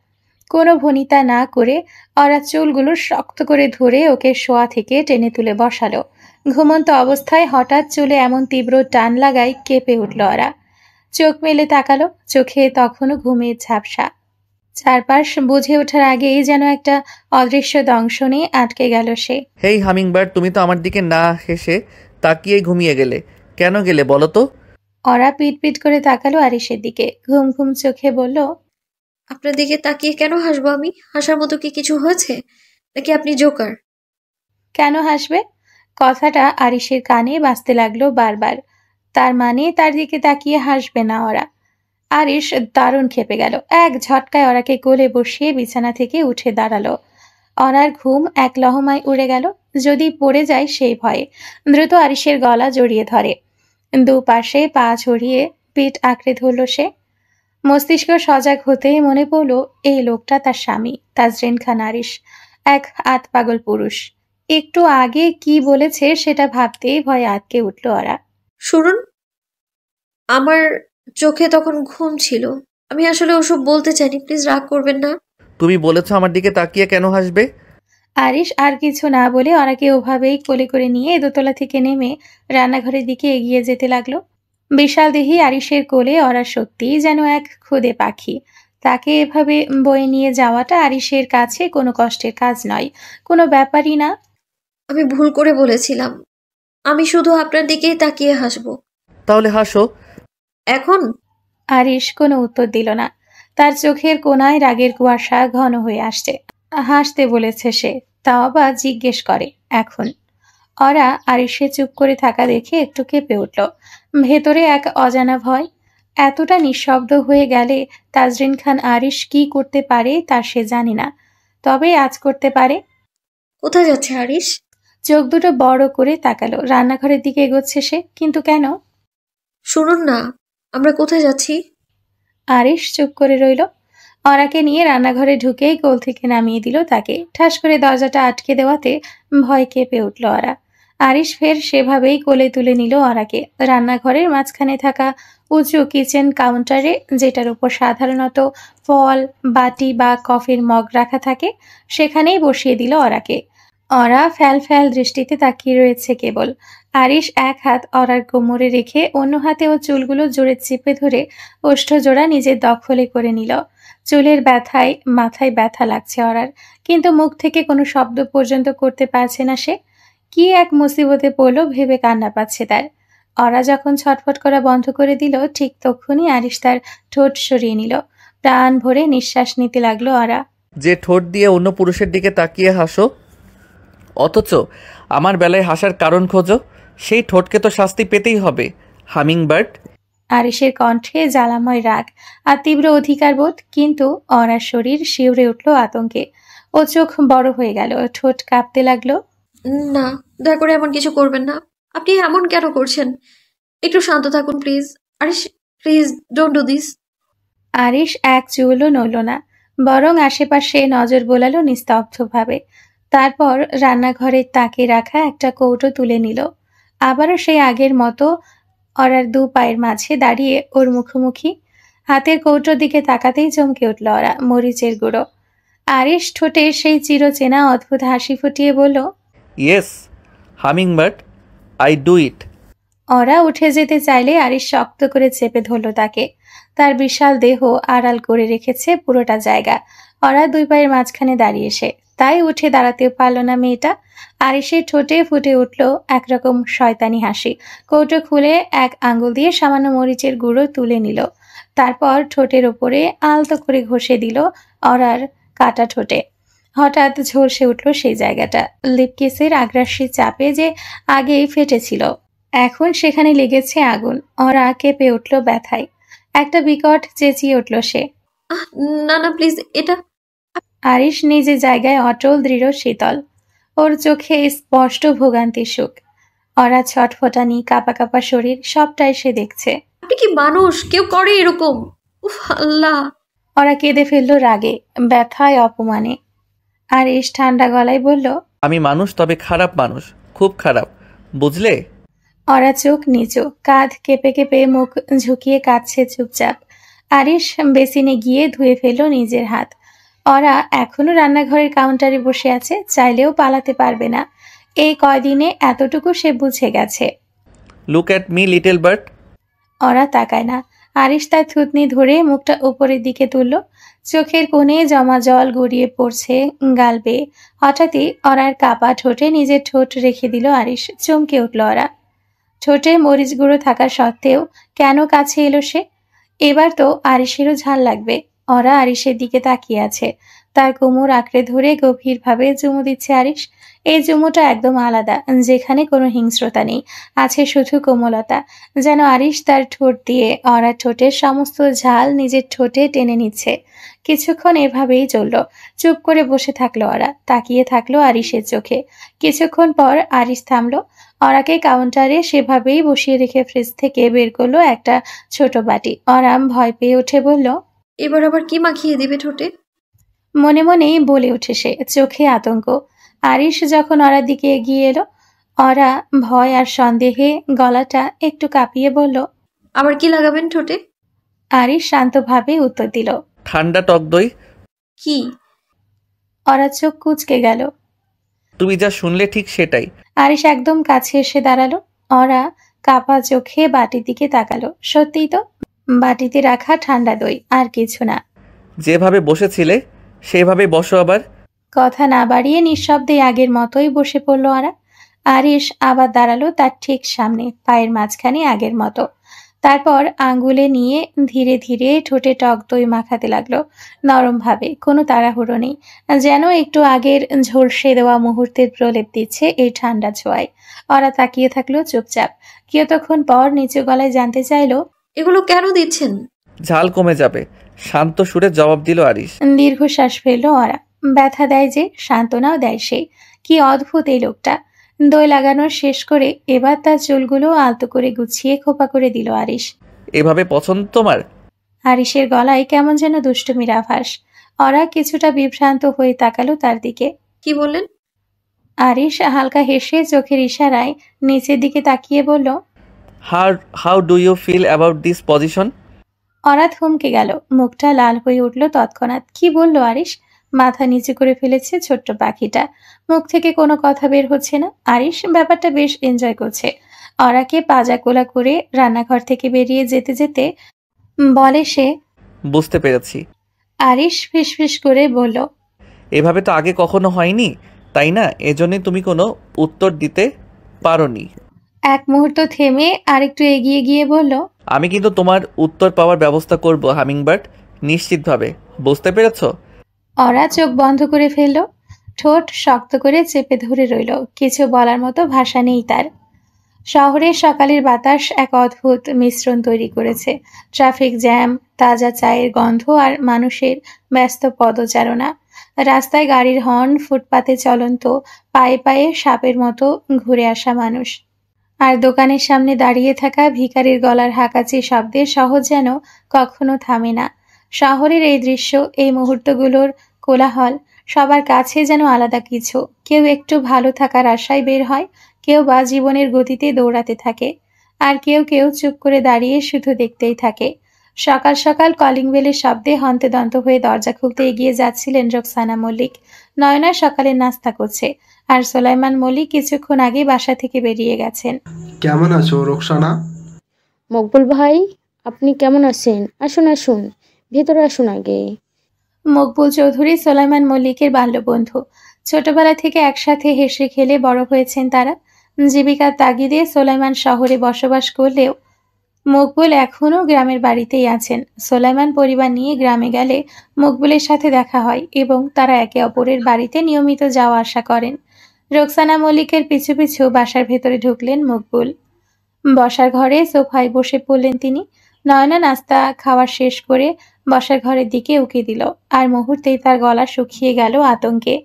কোনো ভনিতা না করে অরা চুলগুলো শক্ত করে ধরে ওকে শোয়া থেকে টেনে তুলে বসালো। ঘুমন্ত অবস্থায় হঠাৎ চুলে এমন তীব্র টান লাগায় কেঁপে উঠল ওরা। চোখ মেলে তাকালো, চোখে তখনও ঘুমের ঝাপসা। চারপাশ বুঝে ওঠার আগেই যেন একটা অদৃশ্য দংশনে আটকে গেল সে। হেই হামিংবার্ড, তুমি তো আমার দিকে না হেসে তাকিয়েই ঘুমিয়ে গেলে। কেন গেলে বলো তো? অরা পিট পিট করে তাকালো আরিশের দিকে, ঘুম ঘুম চোখে বলল, আপনার দিকে তাকিয়ে কেন হাসবো আমি? হাসার মতো কি কিছু হয়েছে? নাকি আপনি জোকার? কেন হাসবে? কথাটা আরিশের কানে বাজতে লাগলো বারবার। তার মানে তার দিকে তাকিয়ে হাসবে না ওরা। আরিশ দারুণ ক্ষেপে গেল। এক ঝটকায় ওরাকে কোলে বসিয়ে বিছানা থেকে উঠে দাঁড়ালো। অনার ঘুম এক লহমায় উড়ে গেল, যদি পড়ে যায় সেই ভয়ে। দ্রুত আরিশের গলা জড়িয়ে ধরে, দুপাশে পা ছড়িয়ে পিঠ আঁকড়ে ধরল সে। মস্তিষ্ক সজাগ হতেই মনে পড়ল এই লোকটা তার স্বামী তাজরিন খান আরিশ, এক আতপাগল পুরুষ। একটু আগে কি বলেছে সেটা ভাবতেই ভয়ে আটকে উঠল ওরা। শুনুন, আমার চোখে তখন ঘুম ছিল। আমি আসলে ওসব বলতে চাইনি, প্লিজ রাগ করবেন না। তুমি বলেছো আমার দিকে তাকিয়ে কেন হাসবে? আরিশ আর কিছু না বলে ওরাকে ওভাবেই কোলে করে নিয়ে দোতলা থেকে নেমে রান্নাঘরের দিকে এগিয়ে যেতে লাগলো। বিশাল দেহি আরিশের কোলে ওরা সত্যিই যেন এক খুদে পাখি। তাকে এভাবে বয়ে নিয়ে যাওয়াটা আরিশের কাছে কোনো কষ্টের কাজ নয়, কোনো ব্যাপারই না। আমি ভুল করে বলেছিলাম। আমি শুধু আপনার দিকেই তাকিয়ে হাসবো। তাহলে হাসো। এখন? আরিশ কোনো উত্তর দিল না। তার চোখের কোণায় রাগের কুয়াশা ঘন হয়ে আসছে। হাসতে বলেছে সে, তাও আবার জিজ্ঞেস করে এখন। ওরা আরিশে চুপ করে থাকা দেখে একটু কেঁপে উঠল। ভেতরে এক অজানা ভয়। এতটা নিঃশব্দ হয়ে গেলে তাজরিন খান আরিশ কি করতে পারে তা সে জানে না, তবে আজ করতে পারে। কোথায় যাচ্ছে আরিশ? চোখ দুটো বড় করে তাকালো। রান্নাঘরের দিকে এগোচ্ছে সে, কিন্তু কেন? শুনুন না, আমরা কোথায় যাচ্ছি? আরিশ চুপ করে রইল। অরাকে নিয়ে রান্নাঘরে ঢুকেই কোল থেকে নামিয়ে দিল তাকে। ঠাস করে দরজাটা আটকে দেওয়াতে ভয় কেঁপে উঠল ওরা। আরিশ ফের সেভাবেই কোলে তুলে নিল অরাকে। রান্নাঘরের মাঝখানে থাকা উঁচু কিচেন কাউন্টারে, যেটার উপর সাধারণত ফল, বাটি বা কফির মগ রাখা থাকে, সেখানেই বসিয়ে দিল অরাকে। অরা ফ্যাল ফ্যাল দৃষ্টিতে তাকিয়ে রয়েছে কেবল। আরিশ এক হাত অরার কোমরে রেখে অন্য হাতে ও চুলগুলো জোরে চেপে ধরে ওষ্ঠজোড়া নিজের দখলে করে নিল। চুলের ব্যথায় মাথায় ব্যথা লাগছে অরার, কিন্তু মুখ থেকে কোনো শব্দ পর্যন্ত করতে পারছে না সে। কি এক মুসিবতে পড়ল ভেবে কান্না পাচ্ছে তার। অরা যখন ছটফট করা বন্ধ করে দিল, ঠিক তখনই আরিশ তার ঠোঁট সরিয়ে নিল। প্রাণ ভরে নিঃশ্বাস নিতে লাগলো অরা। যে ঠোঁট দিয়ে অন্য পুরুষের দিকে তাকিয়ে হাসো, অথচ আমার বেলায় হাসার কারণ খোঁজো, সেই ঠোঁটকে তো শাস্তি পেতেই হবে হামিংবার্ড। আরিশের কণ্ঠে জ্বালাময় রাগ আর তীব্র অধিকারবোধ, কিন্তু অরার শরীর শিউরে উঠল আতঙ্কে। ও চোখ বড় হয়ে গেল, ঠোঁট কাঁপতে লাগলো। না, দয়া করে এমন কিছু করবেন না। আপনি এমন কেন করছেন? একটু শান্ত থাকুন please. Arish, please don't do this. Arish এক চুলও নড়ল না, বরং আশেপাশে নজর বোলালো নিস্তব্ধভাবে। তারপর রান্নাঘরের তাকে রাখা একটা কৌটো তুলে নিল। আবারও সেই আগের মতো অরার দু পায়ের মাঝে দাঁড়িয়ে ওর মুখোমুখি। হাতের কৌটোর দিকে তাকাতেই চমকে উঠল ওরা। মরিচের গুঁড়ো। আরিশ ঠোঁটে সেই চিরচেনা অদ্ভুত হাসি ফুটিয়ে বলল, yes hummingbird, I do it. ওরা উঠে যেতে চাইলে আরিশ শক্ত করে চেপে ধরল তাকে। তার বিশাল দেহ আড়াল করে রেখেছে পুরোটা জায়গা। ওরা দুই পায়ের মাঝখানে দাঁড়িয়ে সে, তাই উঠে দাঁড়াতেও পারল না মেয়েটা। আরিশের ঠোঁটে ফুটে উঠল একরকম শয়তানি হাসি। কৌটো খুলে এক আঙ্গুল দিয়ে সামান্য মরিচের গুঁড়ো তুলে নিল। তারপর ঠোঁটের ওপরে আলতো করে ঘষে দিল অরার কাটা ঠোঁটে। হঠাৎ ঝলসে উঠল সেই জায়গাটা। লিপকিসের আগ্রাসী চাপে যে আগেই ফেটেছিল, এখন সেখানে লেগেছে আগুন। ওরা কেঁপে উঠল ব্যথায়। একটা বিকট চেঁচিয়ে উঠল সে। আহ, না না প্লিজ, এটা। আরিশ নিজে জায়গায় অটল, দৃঢ়, শীতল। ওর চোখে স্পষ্ট ভোগান্তির সুখ। ওরা ছটফটানি, কাঁপা কাঁপা শরীর, সবটাই সে দেখছে। আপনি কি মানুষ? কেউ করে এরকম? উফ আল্লাহ! ওরা কেঁদে ফেলল রাগে, ব্যথায়, অপমানে। আরিশ ঠান্ডা গলায় বলল, আমি মানুষ, তবে খারাপ মানুষ, খুব খারাপ, বুঝলে? ওরা চোখ নিচু, কাঁধ কেঁপে কেঁপে, মুখ ঝুঁকিয়ে কাঁদছে চুপচাপ। আরিশ বেসিনে গিয়ে ধুয়ে ফেলল নিজের হাত। ওরা এখনো রান্নাঘরের কাউন্টারে বসে আছে, চাইলেও পালাতে পারবে না। এই কয়দিনে এতটুকু সে বুঝে গেছে। Look at me little bird. ওরা তাকায় না। আরিশ তার থুতনি ধরে মুখটা উপরের দিকে তুলল। চোখের কোণে জমা জল গড়িয়ে পড়ছে গাল বেয়ে। হঠাৎই অরার কাপা ঠোঁটে নিজের ঠোঁট রেখে দিল আরিশ। চমকে উঠল অরা। ঠোঁটে মরিচ গুঁড়ো থাকা সত্ত্বেও কেন কাছে এলো সে? এবার তো আরিশেরও ঝাল লাগবে। অরা আরিশের দিকে তাকিয়ে আছে। তার কোমর আঁকড়ে ধরে গভীরভাবে চুমু দিচ্ছে আরিশ। এই চুমুটা একদম আলাদা, যেখানে কোনো হিংস্রতা নেই, আছে শুধু কোমলতা। যেন আরিশ তার ঠোঁট দিয়ে অরার ঠোঁটের সমস্ত ঝাল নিজের ঠোঁটে টেনে নিচ্ছে। কিছুক্ষণ এভাবেই চলল। চুপ করে বসে থাকলো অরা, তাকিয়ে থাকলো আরিশের চোখে। কিছুক্ষণ পর আরিশ থামলো। অরাকে কাউন্টারে সেভাবেই বসিয়ে রেখে ফ্রিজ থেকে বের করলো একটা ছোট বাটি। অরাম ভয় পেয়ে উঠে বলল, এবার আবার কি মাখিয়ে দিবে ঠোঁটে? মনে মনেই বলে উঠে সে, চোখে আতঙ্ক। আরিশ যখন অরার দিকে এগিয়ে এলো, অরা ভয় আর সন্দেহে গলাটা একটু কাঁপিয়ে বলল, আবার কি লাগাবেন ঠোঁটে? আরিশ শান্তভাবে উত্তর দিল, ঠান্ডা টক দই। কি? অরা চোখ কুঁচকে গেল। তুমি যা শুনলে ঠিক সেটাই। আরিশ একদম কাছে এসে দাঁড়ালো। অরা কাপা চোখে বাটির দিকে তাকালো। সত্যিই তো, বাটিতে রাখা ঠান্ডা দই, আর কিছু না। যেভাবে বসেছিলে সেভাবে বসো আবার। কথা না বাড়িয়ে নিঃশব্দে আগের মতোই বসে পড়ল অরা। আরিশ আবার দাঁড়ালো তার ঠিক সামনে, পায়ের মাঝখানে আগের মতো। তারপর আঙ্গুলে নিয়ে ধীরে ধীরে ঠোঁটে টক দই মাখাতে লাগলো, নরমভাবে, কোনো তাড়াহুড়ো নেই। যেন একটু আগের ঝলসে দেওয়া মুহূর্তের প্রলেপ দিচ্ছে এই ঠান্ডা ছোঁয়ায়। ওরা তাকিয়ে থাকলো চুপচাপ। কিয়তক্ষণ পর নিচু গলায় জানতে চাইলো, এগুলো কেন দিচ্ছেন? ঝাল কমে যাবে, শান্ত সুরে জবাব দিল আরিশ। দীর্ঘশ্বাস ফেললো ওরা। ব্যথা দেয় যে, সান্ত্বনাও দেয় সে। কি অদ্ভুত এই লোকটা। দই লাগানো শেষ করে এবার তার চুলগুলো আলতো করে গুছিয়ে খোপা করে দিল আরিশ। এভাবে পছন্দ তোমার? আরিশের গলায় কেমন যেন দুষ্টুমির আভাস। ওরা কিছুটা বিভ্রান্ত হয়ে তাকালো তার দিকে। কি বললেন? আরিশ হালকা হেসে চোখের ইশারায় নিচের দিকে তাকিয়ে বলল, how do you feel about this position? ওরা থমকে গেল। মুখটা লাল হয়ে উঠল তৎক্ষণাৎ। কি বলল আরিশ? মাথা নিচু করে ফেলেছে ছোট্ট পাখিটা। মুখ থেকে কোনো কথা বের হচ্ছে না। আরিশ ব্যাপারটা বেশ এনজয় করছে। অরাকে পাজা কোলা করে রান্নাঘর থেকে বেরিয়ে যেতে যেতে বলে সে, বুঝতে পেরেছি। আরিশ ফিসফিস করে বলল, এভাবে তো আগে কখনো হয়নি, তাই না? এজন্যই তুমি কোনো উত্তর দিতে পারোনি। এক মুহূর্ত থেমে আরেকটু এগিয়ে গিয়ে বলল, আমি কিন্তু তোমার উত্তর পাওয়ার ব্যবস্থা করব হামিংবার্ড, নিশ্চিতভাবে। বুঝতে পেরেছো? অরা চোখ বন্ধ করে ফেলল। ঠোঁট শক্ত করে চেপে ধরে রইল। কিছু বলার মতো ভাষা নেই তার। শহরের সকালের বাতাস এক অদ্ভুত মিশ্রণ তৈরি করেছে। ট্রাফিক জ্যাম, তাজা চায়ের গন্ধ আর মানুষের ব্যস্ত পদচারণা। রাস্তায় গাড়ির হর্ন, ফুটপাতে চলন্ত পায়ে পায়ে সাপের মতো ঘুরে আসা মানুষ। আর দোকানের সামনে দাঁড়িয়ে থাকা ভিখারির গলার হাঁকাচি শব্দের সহজ যেন কখনো থামে না। শহরের এই দৃশ্য, এই মুহূর্তগুলোর কোলাহল সবার কাছে যেন আলাদা কিছু। কেউ একটু ভালো থাকার আশায় বের হয়, কেউ বা জীবনের গতিতে দৌড়াতে থাকে, আর কেউ কেউ চুপ করে দাঁড়িয়ে শুধু দেখতেই থাকে। সকাল সকাল কলিং বেলের শব্দে হন্তদন্ত হয়ে দরজা খুলতে এগিয়ে যাচ্ছিলেন রোকসানা মল্লিক। নয়না সকালে নাস্তা করছে, আর সোলাইমান মল্লিক কিছুক্ষণ আগে বাসা থেকে বেরিয়ে গেছেন। কেমন আছো রোকসানা? মকবুল ভাই, আপনি কেমন আছেন? আসুন আসুন, ভেতরে আসুন আগে। মকবুল চৌধুরী সোলাইমান মল্লিকের বাল্যবন্ধু। ছোটবেলা থেকে একসাথে হেসে খেলে বড় হয়েছেন তারা। জীবিকার তাগিদে সোলাইমান শহরে বসবাস করলেও মকবুল এখনও গ্রামের বাড়িতেই আছেন। সোলাইমান পরিবার নিয়ে গ্রামে গেলে মকবুলের সাথে দেখা হয় এবং তারা একে অপরের বাড়িতে নিয়মিত যাওয়া আসা করেন। রোকসানা মল্লিকের পিছু পিছু বাসার ভেতরে ঢুকলেন মকবুল। বসার ঘরে সোফায় বসে পড়লেন তিনি। নয়না নাস্তা খাওয়া শেষ করে বসার ঘরের দিকে উকি দিল, আর মুহূর্তেই তার গলা শুকিয়ে গেল আতঙ্কে।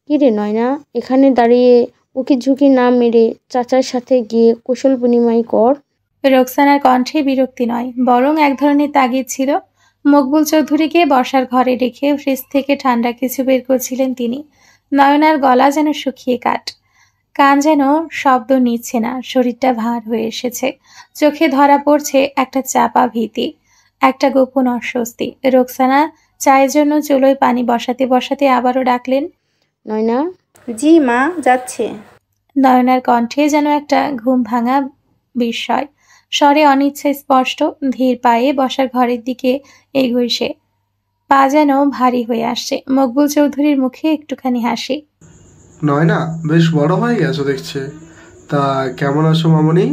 কিরে নয়না, এখানে দাঁড়িয়ে উকি ঝুঁকি না মেরে চাচার সাথে গিয়ে কুশল বিনিময় কর। রোকসানার কণ্ঠে বিরক্তি নয়, বরং এক ধরনের তাগিদ ছিল। মকবুল চৌধুরীকে বসার ঘরে রেখে ফ্রিজ থেকে ঠান্ডা কিছু বের করছিলেন তিনি। নয়নার গলা যেন শুকিয়ে কাঠ, কান যেন শব্দ নিচ্ছে না, শরীরটা ভার হয়ে এসেছে। চোখে ধরা পড়ছে একটা চাপা ভীতি, একটা গোপন অস্বস্তি। রোকসানা চায়ের জন্য চুলোয় পানি বসাতে বসাতে আবারও ডাকলেন, নয়না। জি মা, যাচ্ছে। নয়নার কণ্ঠে যেন একটা ঘুম ভাঙা বিস্ময়। স্বরে অনিচ্ছা স্পষ্ট। ধীর পায়ে বসার ঘরের দিকে এগোয় সে। পা যেন ভারী হয়ে আসছে। মকবুল চৌধুরীর মুখে একটুখানি হাসি। নয়না, বেশ বড় হয়ে গেছো দেখছে। তা কেমন আছো মামনি?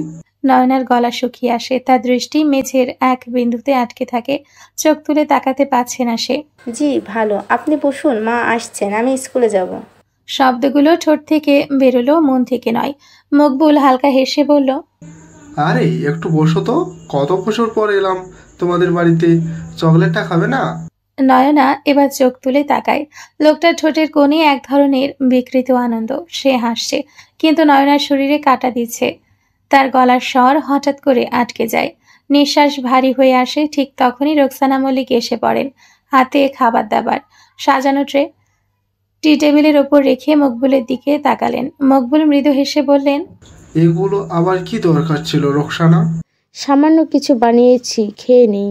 নয়নার গলা শুকিয়ে আসে। তার দৃষ্টি মেঝের এক বিন্দুতে আটকে থাকে। চোখ তুলে তাকাতে পারছে না সে। জি ভালো, আপনি বসুন, মা আসছেন, আমি স্কুলে যাব। শব্দগুলো ঠোঁট থেকে বেরোলো, মন থেকে নয়। মকবুল হালকা হেসে বলল, আরে একটু বসো তো, কত বছর পর এলাম তোমাদের বাড়িতে, চকলেটটা খাবে না? নয়না এবার চোখ তুলে তাকায়। লোকটার ঠোঁটের কোণে এক ধরনের বিকৃত আনন্দ। সে হাসছে, কিন্তু নয়নার শরীরে কাঁটা দিচ্ছে। তার গলার স্বর হঠাৎ করে আটকে যায়। নিঃশ্বাস ভারী হয়ে আসে। ঠিক তখনই রোকসানা মল্লিক এসে পড়েন, হাতে খাবার দাবার সাজানো ট্রে টি টেবিলের ওপর রেখে মকবুলের দিকে তাকালেন। মকবুল মৃদু হেসে বললেন, এগুলো আবার কি দরকার ছিল রোকসানা? সামান্য কিছু বানিয়েছি, খেয়ে নেই,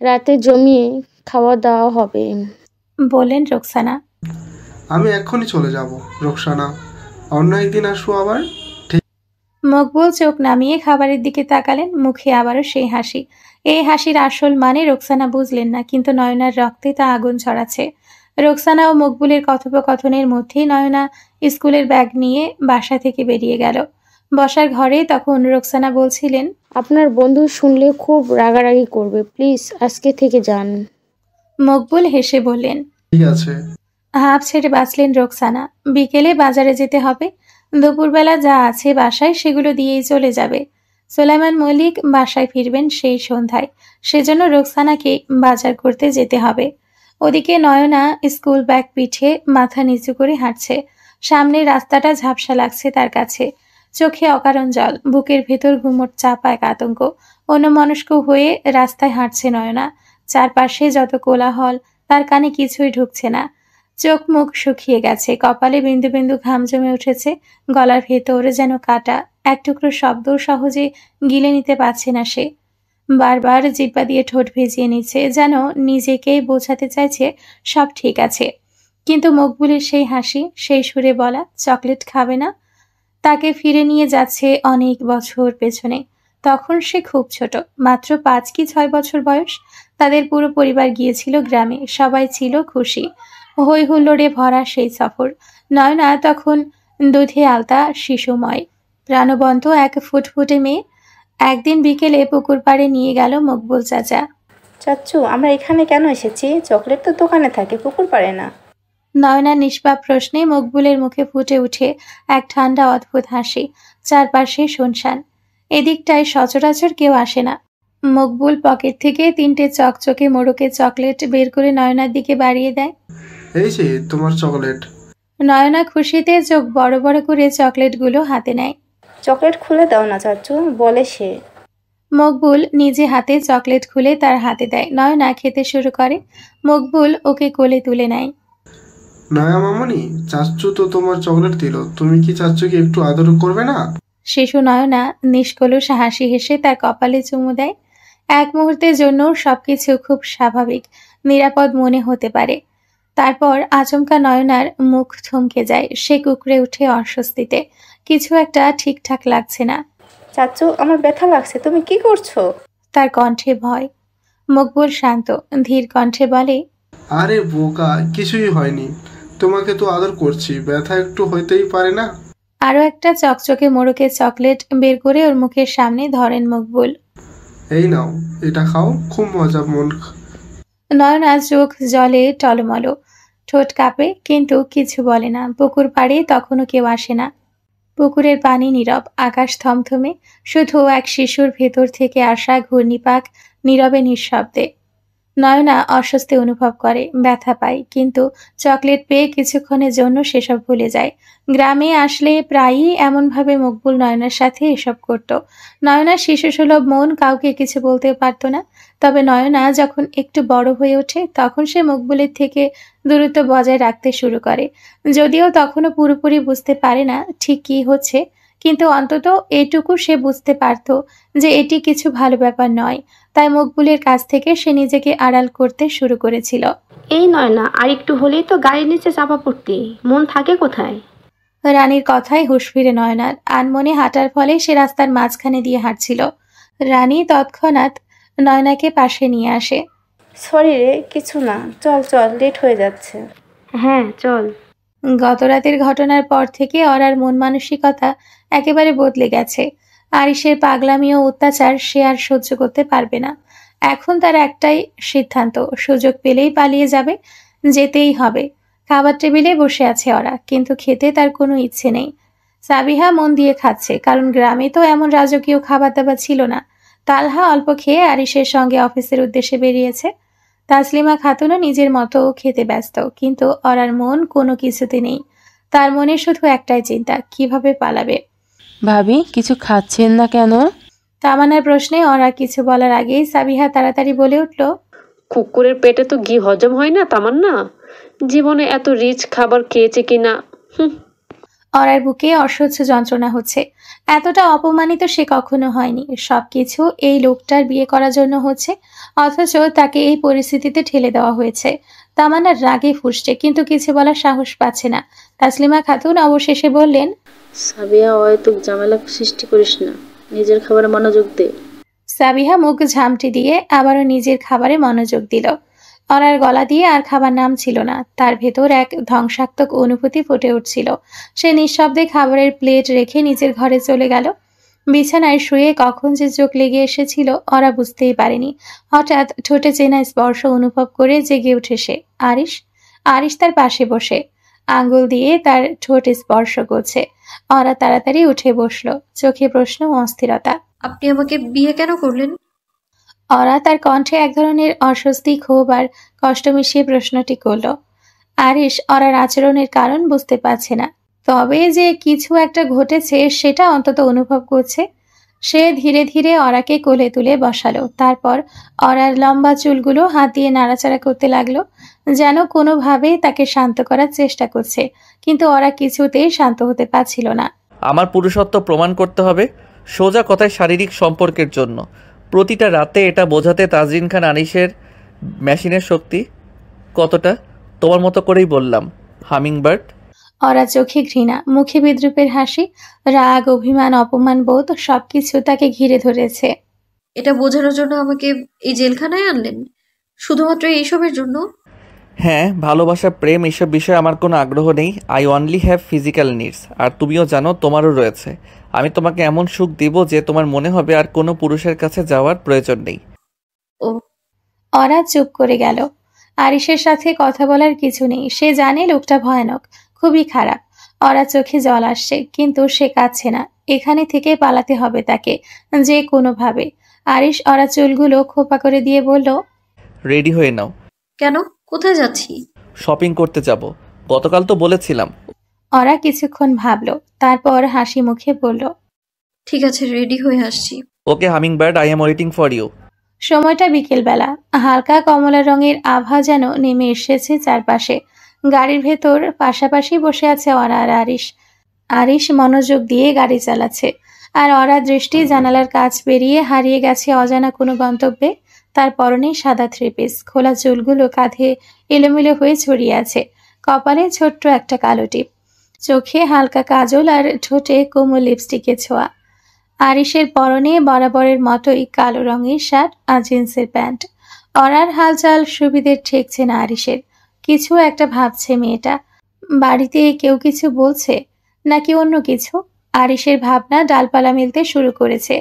রাতে জমিয়ে খাওয়া দাওয়া হবে। বললেন রোকসানা। আমি এক্ষুনি চলে যাব রোকসানা, অন্য একদিন আসবো আবার। মকবুল চোখ নামিয়ে খাবারের দিকে তাকালেন। মুখে আবারও সেই হাসি। এই হাসির আসল মানে রোকসানা বুঝলেন না, কিন্তু নয়নার রক্তে তা আগুন ছড়াচ্ছে। রোকসানা ও মকবুলের কথোপকথনের মধ্যেই নয়না স্কুলের ব্যাগ নিয়ে বাসা থেকে বেরিয়ে গেল। বসার ঘরে তখন রোকসানা বলছিলেন, আপনার বন্ধু শুনলে খুব রাগারাগি করবে, প্লিজ আজকে থেকে যান। মকবুল হেসে বললেন, ঠিক আছে। হাঁপ ছেড়ে বাঁচলেন রোকসানা। বিকেলে বাজারে যেতে হবে। দুপুরবেলা যা আছে বাসায় সেগুলো দিয়েই চলে যাবে। সোলাইমান মল্লিক বাসায় ফিরবেন সেই সন্ধ্যায়। সেজন্য রোকসানাকে বাজার করতে যেতে হবে। ওদিকে নয়না স্কুল ব্যাগ পিঠে মাথা নিচু করে হাঁটছে। সামনের রাস্তাটা ঝাপসা লাগছে তার কাছে। চোখে অকারণ জল, বুকের ভেতর ঘুমট চাপা এক আতঙ্ক। অন্যমনস্ক হয়ে রাস্তায় হাঁটছে নয়না। চারপাশে যত কোলাহল, তার কানে কিছুই ঢুকছে না। চোখ মুখ শুকিয়ে গেছে, কপালে বিন্দু বিন্দু ঘাম জমে উঠেছে। গলার ভেতর যেন কাটা, এক টুকরো শব্দ সহজে গিলে নিতে পারছে না সে। বারবার জিহ্বা দিয়ে ঠোঁট ভিজিয়ে নিচ্ছে, যেন নিজেকেই বোঝাতে চাইছে সব ঠিক আছে। কিন্তু মকবুলের সেই হাসি, সেই সুরে বলা চকলেট খাবে না, তাকে ফিরে নিয়ে যাচ্ছে অনেক বছর পেছনে। তখন সে খুব ছোট, মাত্র 5 কি 6 বছর বয়স। তাদের পুরো পরিবার গিয়েছিল গ্রামে, সবাই ছিল খুশি। হই হুল্লোড়ে ভরা সেই সফর। নয়না তখন দুধে আলতা শিশুময়, প্রাণবন্ত এক ফুটফুটে মেয়ে। একদিন বিকেলে পুকুর পাড়ে নিয়ে গেল মকবুল চাচা। চাচ্চু, আমরা এখানে কেন এসেছি? চকলেট তো দোকানে থাকে, পুকুর পাড়ে না। নয়না নিষ্পাপ প্রশ্নে মকবুলের মুখে ফুটে উঠে এক ঠান্ডা অদ্ভুত হাসি। চারপাশে শুনশান, এদিকটায় সচরাচর কেউ আসে না। মকবুল পকেট থেকে 3টে চকচকে মোড়কে চকলেট বের করে নয়নার দিকে বাড়িয়ে দেয়। এই যে তোমার চকলেট। নয়না খুশিতে চোখ বড় বড় করে চকলেটগুলো হাতে নেয়। চকলেট খুলে দাও না চাচ্চু, বলে সে। মকবুল নিজে হাতে চকলেট খুলে তার হাতে দেয়। নয়না খেতে শুরু করে। মকবুল ওকে কোলে তুলে নেয়। নয়া মামনি, চাচ্চু তো তোমার চকলেট দিল, তুমি কি চাচ্চুকে একটু আদর করবে না? শিশু নয়না নিষ্কলুষ হাসি হেসে তার কপালে চুমু দেয়। এক মুহূর্তের জন্য সবকিছু খুব স্বাভাবিক, নিরাপদ মনে হতে পারে। তারপর আচমকা নয়নার মুখ থমকে যায়। সে কুকড়ে উঠে অস্বস্তিতে। কিছু একটা ঠিকঠাক লাগছে না। চাচ্চু, আমার ব্যথা লাগছে, তুমি কি করছো? তার কণ্ঠে ভয়। মকবুল শান্ত ধীর কণ্ঠে বলে, আরে বোকা, কিছুই হয়নি, তোমাকে তো আদর করছি, ব্যথা একটু হইতেই পারে না। আরো একটা চকচকে মোড়কে চকলেট বের করে ওর মুখের সামনে ধরেন মকবুল। এই নাও, এটা খাও, খুব মজা। মন নয়না চোখ জলে টলমল, ঠোঁট কাঁপে, কিন্তু কিছু বলে না। পুকুর পাড়ে তখনও কেউ আসে না। পুকুরের পানি নীরব, আকাশ থমথমে, শুধু এক শিশুর ভেতর থেকে আসা ঘূর্ণিপাক নীরবে নিঃশব্দে। নয়না অস্বস্তি অনুভব করে, ব্যথা পায়, কিন্তু চকলেট পেয়ে কিছুক্ষণের জন্য সেসব ভুলে যায়। গ্রামে আসলে প্রায়ই এমনভাবে মকবুল নয়নার সাথে এসব করত। নয়নার শিশুসুলভ মন কাউকে কিছু বলতেও পারত না। তবে নয়না যখন একটু বড় হয়ে ওঠে, তখন সে মকবুলের থেকে দূরত্ব বজায় রাখতে শুরু করে। যদিও তখনও পুরোপুরি বুঝতে পারে না ঠিক কী হচ্ছে, কিন্তু অন্তত এটুকু সে বুঝতে পারত যে এটি কিছু ভালো ব্যাপার নয়। তাই মকবুলের কাছ থেকে সে নিজেকে আড়াল করতে শুরু করেছিল। এই নয় না, আর একটু হলেই তো গাড়ির নিচে চাপা পড়তি, মন থাকে কোথায়? রানীর কথায় হুঁশ ফিরে নয়নার। আনমনে হাঁটার ফলে সে রাস্তার মাঝখানে দিয়ে হাঁটছিল। রানী তৎক্ষণাৎ নয়নাকে পাশে নিয়ে আসে। সরি রে, কিছু না, চল চল, লেট হয়ে যাচ্ছে। হ্যাঁ চল। গতরাতের ঘটনার পর থেকে অরার মন মানসিকতা একেবারে বদলে গেছে। আরিশের পাগলামি ও অত্যাচার সে আর সহ্য করতে পারবে না। এখন তার একটাই সিদ্ধান্ত, সুযোগ পেলেই পালিয়ে যাবে, যেতেই হবে। খাবার টেবিলে বসে আছে ওরা, কিন্তু খেতে তার কোনো ইচ্ছে নেই। সাবিহা মন দিয়ে খাচ্ছে, কারণ গ্রামে তো এমন রাজকীয় খাবার দাবার ছিল না। তালহা অল্প খেয়ে আরিশের সঙ্গে অফিসের উদ্দেশ্যে বেরিয়েছে। তাসলিমা খাতুনও নিজের মতো খেতে ব্যস্ত, কিন্তু অরার মন কোনো কিছুতে নেই। তার মনে শুধু একটাই চিন্তা, কিভাবে পালাবে। ভাবি, কিছু খাচ্ছেন না কেন? তামান্নার প্রশ্নে অরা কিছু বলার আগেই সাবিহা তাড়াতাড়ি বলে উঠল, কুকুরের পেটে তো ঘি হজম হয় না তামান্না, জীবনে এত রিচ খাবার খেয়েছে কিনা। অরার বুকে অসহ্য যন্ত্রণা হচ্ছে। এতটা অপমানিত সে কখনো হয়নি। সবকিছু এই লোকটার বিয়ে করার জন্য হচ্ছে, অথচ তাকে এই পরিস্থিতিতে ঠেলে দেওয়া হয়েছে। তামান্নার রাগে ফুঁসছে, কিন্তু কিছু বলার সাহস পাচ্ছে না। তাসলিমা খাতুন অবশেষে বললেন, সাবিয়া, অহেতুক ঝামেলা সৃষ্টি করিস না, নিজের খাবারে মনোযোগ দে। সাবিহা মুখ ঝামটি দিয়ে আবারও নিজের খাবারে মনোযোগ দিল। অরার গলা দিয়ে আর খাবার নাম ছিল না। তার ভেতর এক ধ্বংসাত্মক অনুভূতি ফুটে উঠছিল। সে নিঃশব্দে খাবারের প্লেট রেখে নিজের ঘরে চলে গেল। বিছানায় শুয়ে কখন যে চোখ লেগে এসেছিল ওরা বুঝতেই পারেনি। হঠাৎ ঠোঁটে চেনা স্পর্শ অনুভব করে জেগে উঠে সে। আরিশ আরিশ তার পাশে বসে আঙ্গুল দিয়ে তার ঠোঁট স্পর্শ করছে। ওরা তাড়াতাড়ি উঠে বসলো, চোখে প্রশ্ন ও অস্থিরতা। আপনি আমাকে বিয়ে কেন করলেন? অরা তার কণ্ঠে এক ধরনের অস্বস্তি, ক্ষোভ আর কষ্ট মিশিয়ে প্রশ্নটি করল। আরিশ অরার আচরণের কারণ বুঝতে পারছে না, তবে যে কিছু একটা ঘটেছে সেটা অন্তত অনুভব করছে। সে ধীরে ধীরে অরাকে কোলে তুলে বসালো। তারপর অরার লম্বা চুলগুলো হাত দিয়ে নাড়াচাড়া করতে লাগলো, যেন কোনোভাবে তাকে শান্ত করার চেষ্টা করছে। কিন্তু অরা কিছুতেই শান্ত হতে পারছিল না। আমার পুরুষত্ব প্রমাণ করতে হবে, সোজা কথায় শারীরিক সম্পর্কের জন্য। প্রতিটা রাতে এটা বোঝাতে তাজরিন খান আনিসের মেশিনের শক্তি কতটা। তোমার মতো করেই বললাম, হামিংবার্ড। অরা চোখে ঘৃণা, মুখে বিদ্রুপের হাসি, রাগ, অভিমান, অপমান বোধ সবকিছু তাকে ঘিরে ধরেছে। এটা বোঝানোর জন্য আমাকে এই জেলখানায় আনলেন? শুধুমাত্র এইসবের জন্য? হ্যাঁ, ভালোবাসা, প্রেম, এসব বিষয়ে আমার কোনো আগ্রহ নেই। I only have physical needs. আর তুমিও জানো তোমারও রয়েছে। আমি তোমাকে এমন সুখ দিব যে তোমার মনে হবে আর কোনো পুরুষের কাছে যাওয়ার প্রয়োজন নেই। ও। অরা চুপ করে গেল। আরিশের সাথে কথা বলার কিছু নেই। সে জানে লোকটা ভয়ানক, খুবই খারাপ। অরা চোখে জল আসছে, কিন্তু সে কাঁদছে না। এখানে থেকে পালাতে হবে তাকে, যে কোনোভাবে। আরিশ অরা চুলগুলো খোপা করে দিয়ে বলল, রেডি হয়ে নাও। কেন? কোথায় যাচ্ছি? শপিং করতে যাব, গতকাল তো বলেছিলাম। অরা কিছুক্ষণ ভাবলো, তারপর হাসি মুখে বলল, ঠিক আছে, রেডি হয়ে আসছি। Okay hummingbird, I am waiting for you. সময়টা বিকেলবেলা। হালকা কমলা রঙের আভা যেন নেমে এসেছে চারপাশে। গাড়ির ভেতর পাশাপাশি বসে আছে অরা আর আরিশ। আরিশ মনোযোগ দিয়ে গাড়ি চালাচ্ছে, আর অরা দৃষ্টি জানালার কাছ পেরিয়ে হারিয়ে গেছে অজানা কোনো গন্তব্যে। তার পরনে সাদা থ্রি পিস, খোলা চুলগুলো কাঁধে এলোমেলো হয়ে ছড়িয়ে আছে, কপালে ছোট্ট একটা কালো টিপ, চোখে হালকা কাজল আর ঠোঁটে কোমল লিপস্টিকের ছোঁয়া। আরিশের পরনে বরাবরের মতোই কালো রঙের শার্ট আর জিন্সের প্যান্ট। অরার হালচাল সুবিধের ঠেকছে না আরিশের। কিছু একটা ভাবছে মেয়েটা। বাড়িতে কেউ কিছু বলছে নাকি অন্য কিছু? আরিশের ভাবনা ডালপালা মেলতে শুরু করেছে।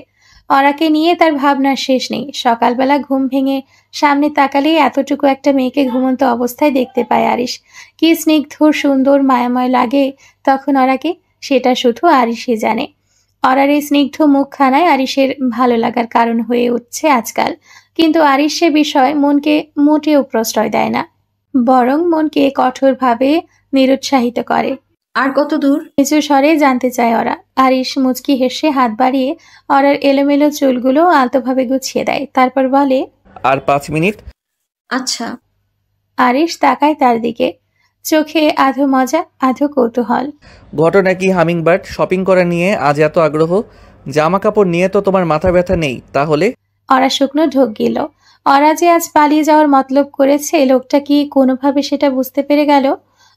অরাকে নিয়ে তার ভাবনার শেষ নেই। সকালবেলা ঘুম ভেঙে সামনে তাকালেই এতটুকু একটা মেয়েকে ঘুমন্ত অবস্থায় দেখতে পায় আরিশ। কি স্নিগ্ধ, সুন্দর, মায়াময় লাগে তখন অরাকে, সেটা শুধু আরিশই জানে। অরার এই স্নিগ্ধ মুখখানায় আরিশের ভালো লাগার কারণ হয়ে উঠছে আজকাল। কিন্তু আরিশ সে বিষয় মনকে মোটেও প্রশ্রয় দেয় না, বরং মনকে কঠোরভাবে নিরুৎসাহিত করে। আর কত দূর? নিচু স্বরে জানতে চায় ওরা। আরিশ মুচকি হেসে হাত বাড়িয়ে অরার এলোমেলো চুলগুলো আলতোভাবে গুছিয়ে দেয়, তারপর বলে, আর 5 মিনিট। আচ্ছা। আরিশ তাকায় তার দিকে, চোখে আধো মজা আধো কৌতূহল। ঘটনা কি হামিংবার্ড? শপিং করা নিয়ে আজ এত আগ্রহ? জামা কাপড় নিয়ে তো তোমার মাথা ব্যথা নেই তাহলে? অরা শুকনো ঢোক গেল। অরা যে আজ পালিয়ে যাওয়ার মতলব করেছে, লোকটা কি কোনোভাবে সেটা বুঝতে পেরে গেল?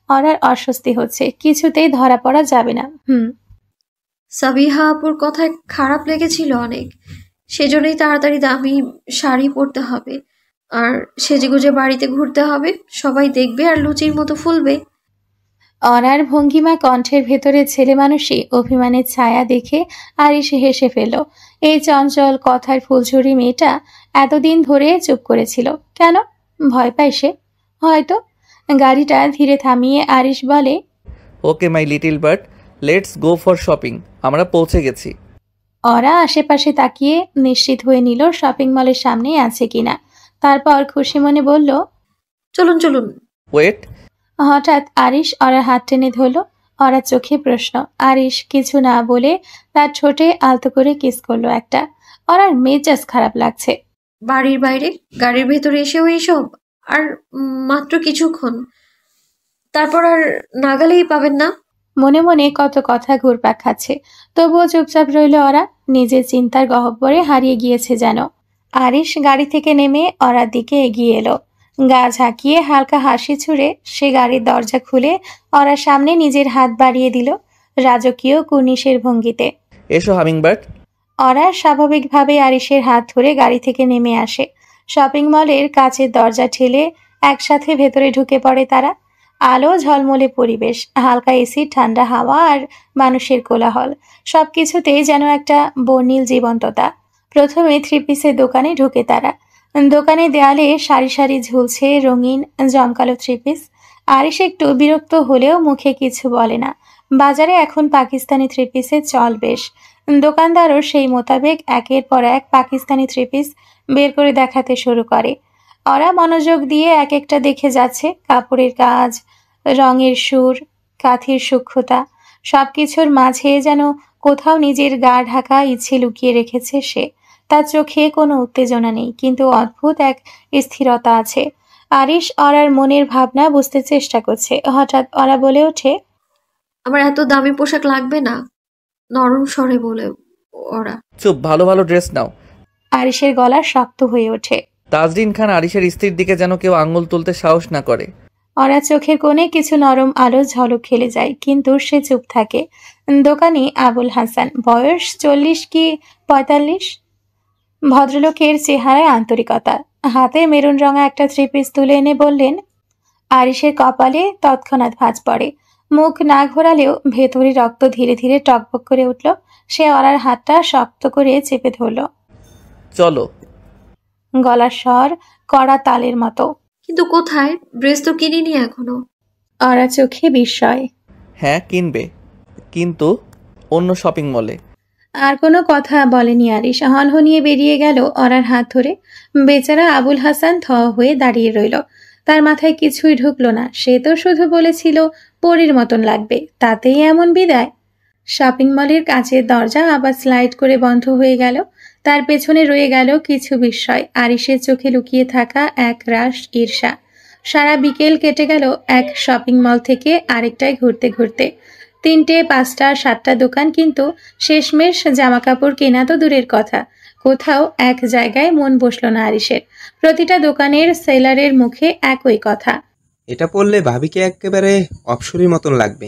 অরার অস্বস্তি হচ্ছে, কিছুতেই ধরা পড়া যাবে না। সাবিহা আপুর কথায় খারাপ লেগেছিল অনেক, সেজন্যই তাড়াতাড়ি দামি শাড়ি পরতে হবে, আর সেজেগুজে বাড়িতে ঘুরতে হবে, সবাই দেখবে আর লুচির মতো ফুলবে। অনার ভঙ্গিমা কণ্ঠের ভেতরে ছেলে মানুষই অভিমানের ছায়া দেখে আরিশ হেসে ফেলল। এই চঞ্চল কথার ফুলঝুরি মেয়েটা এতদিন ধরে চুপ করেছিল কেন? ভয় পায় সে হয়তো। গাড়িটা ধীরে থামিয়ে আরিশ বলে, okay my little bird, let's go for shopping. আমরা পৌঁছে গেছি। ওরা আশেপাশে তাকিয়ে নিশ্চিত হয়ে নিল শপিং মলের সামনেই আছে কিনা। তারপর খুশি মনে বলল, চলুন চলুন। ওয়েট। হঠাৎ আরিশ ওরার হাত টেনে ধরল। ওরা চোখে প্রশ্ন। আরিশ কিছু না বলে তার ঠোঁটে আলতো করে কিস করলো একটা। ওরার মেজাজ খারাপ লাগছে। বাড়ির বাইরে গাড়ির ভেতরে এসেও এইসব? আর মাত্র কিছুক্ষণ, তারপর আর নাগালেই পাবেন না। মনে মনে কত কথা ঘুরপাক খাচ্ছে, তবুও চুপচাপ রইল ওরা। নিজের চিন্তার গহ্বরে হারিয়ে গিয়েছে যেন। আরিশ গাড়ি থেকে নেমে ওরার দিকে এগিয়ে এলো। গা ঝাঁকিয়ে হালকা হাসি ছুড়ে সে গাড়ির দরজা খুলে ওরার সামনে নিজের হাত বাড়িয়ে দিল রাজকীয় কুর্নিশের ভঙ্গিতে। এসো হামিংবার্ড। ওরা স্বাভাবিকভাবে আরিশের হাত ধরে গাড়ি থেকে নেমে আসে। শপিং মলের কাচের দরজা ঠেলে একসাথে ভেতরে ঢুকে পড়ে তারা। আলো ঝলমলে পরিবেশ, হালকা এসি, ঠান্ডা হাওয়া আর মানুষের কোলাহল, সবকিছুতেই যেন একটা বর্ণিল জীবন্ততা। প্রথমে থ্রি পিসের দোকানে ঢুকে তারা। দোকানে দেয়ালে সারি সারি ঝুলছে রঙিন জমকালো থ্রি পিস। আরিশ একটু বিরক্ত হলেও মুখে কিছু বলে না। বাজারে এখন পাকিস্তানি থ্রি পিসের চল বেশ। দোকানদারও সেই মোতাবেক একের পর এক পাকিস্তানি থ্রি পিস বের করে দেখাতে শুরু করে। ওরা মনোযোগ দিয়ে এক একটা দেখে যাচ্ছে। কাপড়ের কাজ, রঙের সুর, কাঠির সূক্ষ্মতা, সবকিছুর মাঝে যেন কোথাও নিজের গা ঢাকা ইচ্ছে লুকিয়ে রেখেছে সে। তার চোখে কোনো উত্তেজনা নেই, কিন্তু অদ্ভুত এক স্থিরতা আছে। আরিশ ওরার মনের ভাবনা বুঝতে চেষ্টা করছে। হঠাৎ ওরা বলে ওঠে, আমার এত দামি পোশাক লাগবে না, নরম স্বরে বলে ওরা। চুপ, ভালো ভালো ড্রেস নাও। আরিশের গলা শক্ত হয়ে ওঠে। তাজরিন খান আরিশের স্ত্রীর দিকে যেন কেউ আঙুল তুলতে সাহস না করে। ওরা চোখের কোণে কিছু নরম আলো ঝলক খেলে যায়, কিন্তু সে চুপ থাকে। দোকানি আবুল হাসান, বয়স 40 কি 45। ভদ্রলোকের চেহারায় আন্তরিকতা। হাতে মেরুন রঙা একটা থ্রি পিস তুলে এনে বললেন। আরিশের কপালে তৎক্ষণাৎ ভাঁজ পড়ে। মুখ না ঘোরালেও ভেতরে রক্ত ধীরে ধীরে টকবক করে উঠল। সে ওরার হাতটা শক্ত করে চেপে ধরল। চলো। গলার স্বর কড়া তালের মতো। কিন্তু কোথায়? ড্রেস তো কিনিনি এখনো। ওরা চোখে বিস্ময়। হ্যাঁ কিনবে, কিন্তু অন্য শপিং মলে। আর কোনো কথা বলেনি আরিশ। হনহনিয়ে বেরিয়ে গেল ওরার হাত ধরে। বেচারা আবুল হাসান থ হয়ে দাঁড়িয়ে রইল। তার মাথায় কিছুই ঢুকলো না। সে তো শুধু বলেছিল পরীর মতন লাগবে, তাতেই এমন বিদায়। শপিং মলের কাচের দরজা আবার স্লাইড করে বন্ধ হয়ে গেল। তার পেছনে রয়ে গেল কিছু বিস্ময়। আরিশের চোখে লুকিয়ে থাকা এক রাশ ঈর্ষা। সারা বিকেল কেটে গেল এক শপিং মল থেকে আরেকটায় ঘুরতে ঘুরতে। 3টে 5টা 7টা দোকান, কিন্তু শেষমেশ জামা কাপড় কেনা তো দূরের কথা, কোথাও এক জায়গায় মন বসল না আরিশের। প্রতিটা দোকানের সেলারের মুখে একই কথা, এটা পরলে ভাবিকে একেবারে অপসরীর মতন লাগবে।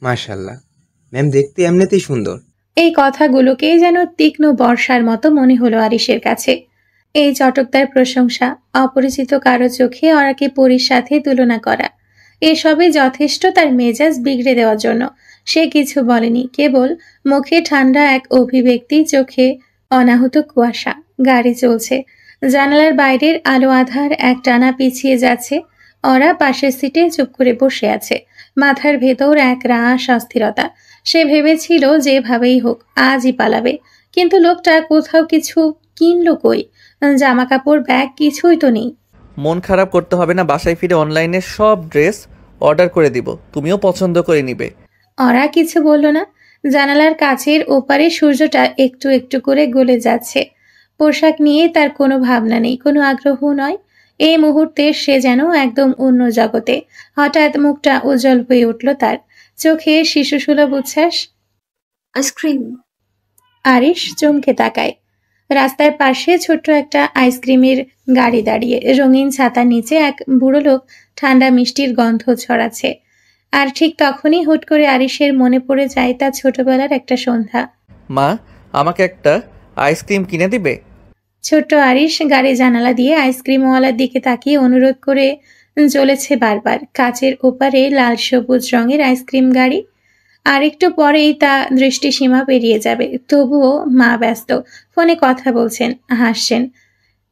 মাশাআল্লাহ, ম্যাম দেখতে এমনিতেই সুন্দর। এই কথাগুলোকেই যেন তীক্ষ্ণ বর্ষার মতো মনে হলো আরিশের কাছে। এই চটকদার প্রশংসা, অপরিচিত কারো চোখে ওরাকে পরীর সাথে তুলনা করা, এসবই যথেষ্ট তার মেজাজ বিগড়ে দেওয়ার জন্য। সে কিছু বলেনি, কেবল মুখে ঠান্ডা এক অভিব্যক্তি, চোখে অনাহত কুয়াশা। গাড়ি চলছে। জানালার বাইরের আলো আধার এক টানা পিছিয়ে যাচ্ছে। ওরা পাশের সিটে চুপ করে বসে আছে। মাথার ভেতর এক রাশ অস্থিরতা। সে ভেবেছিল যেভাবেই হোক আজই পালাবে, কিন্তু লোকটা কোথাও কিছু কিনলো কই? জামা কাপড়, ব্যাগ কিছুই তো নেই। মন খারাপ করতে হবে না, বাসায় ফিরে অনলাইনে সব ড্রেস অর্ডার করে দিব, তুমিও পছন্দ করে নিবে। ওরা কিছু বলল না। জানালার কাছের ওপারে সূর্যটা একটু একটু করে গলে যাচ্ছে। পোশাক নিয়ে তার কোনো ভাবনা নেই, কোনো আগ্রহ নয়। এই মুহূর্তে সে যেন একদম অন্য জগতে। হঠাৎ মুখটা উজ্জ্বল হয়ে উঠল তার, চোখে শিশুসুলভ উচ্ছ্বাস। আইসক্রিম। আরিশ চমকে তাকায়। রাস্তার পাশে ছোট্ট একটা আইসক্রিমের গাড়ি দাঁড়িয়ে। রঙিন ছাতার নিচে এক বুড়ো লোক ঠান্ডা মিষ্টির গন্ধ ছড়াচ্ছে। আর ঠিক তখনই হুট করে আরিশের মনে পড়ে যায় তার ছোটবেলার একটা সন্ধ্যা। মা, আমাকে একটা আইসক্রিম কিনে দিবে? ছোট্ট আরিশ গাড়ি জানালা দিয়ে আইসক্রিমওয়ালার দিকে তাকিয়ে অনুরোধ করে চলেছে বারবার। কাচের ওপারে লাল সবুজ রঙের আইসক্রিম গাড়ি। আর একটু পরেই তা দৃষ্টিসীমা পেরিয়ে যাবে। তবুও মা ব্যস্ত, ফোনে কথা বলছেন, হাসছেন,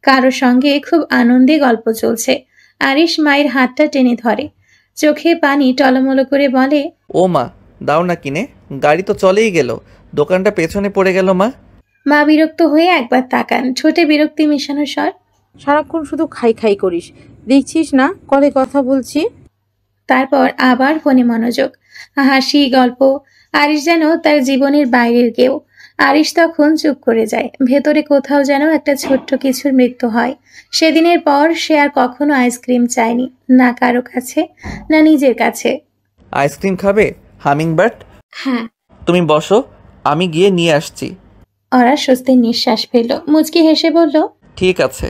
কারো সঙ্গে খুব আনন্দে গল্প চলছে। আরিশ মায়ের হাতটা টেনে ধরে, চোখে পানি টলমলো করে বলে, ও মা, দাও না কিনে, গাড়ি তো চলেই গেল, দোকানটা পেছনে পড়ে গেল মা। মা বিরক্ত হয়ে একবার তাকান, ঠোঁটে বিরক্তি মেশানো স্বর। সারাক্ষণ শুধু খাই খাই করিস, দেখছিস না কলে কথা বলছি? তারপর আবার ফোনে মনোযোগ, হাসি, গল্প। আরিশ যেন তার জীবনের বাইরের কেউ। আরিশ তখন চুপ করে যায়। ভেতরে কোথাও যেন একটা ছোট্ট কিছুর মৃত্যু হয়। সেদিনের পর সে আর কখনো আইসক্রিম চায়নি, না কারো কাছে, না নিজের কাছে। আইসক্রিম খাবে হামিংবার্ড? হ্যাঁ। তুমি বসো, আমি গিয়ে নিয়ে আসছি। ওরা স্বস্তির নিঃশ্বাস ফেলল, মুচকি হেসে বলল, ঠিক আছে।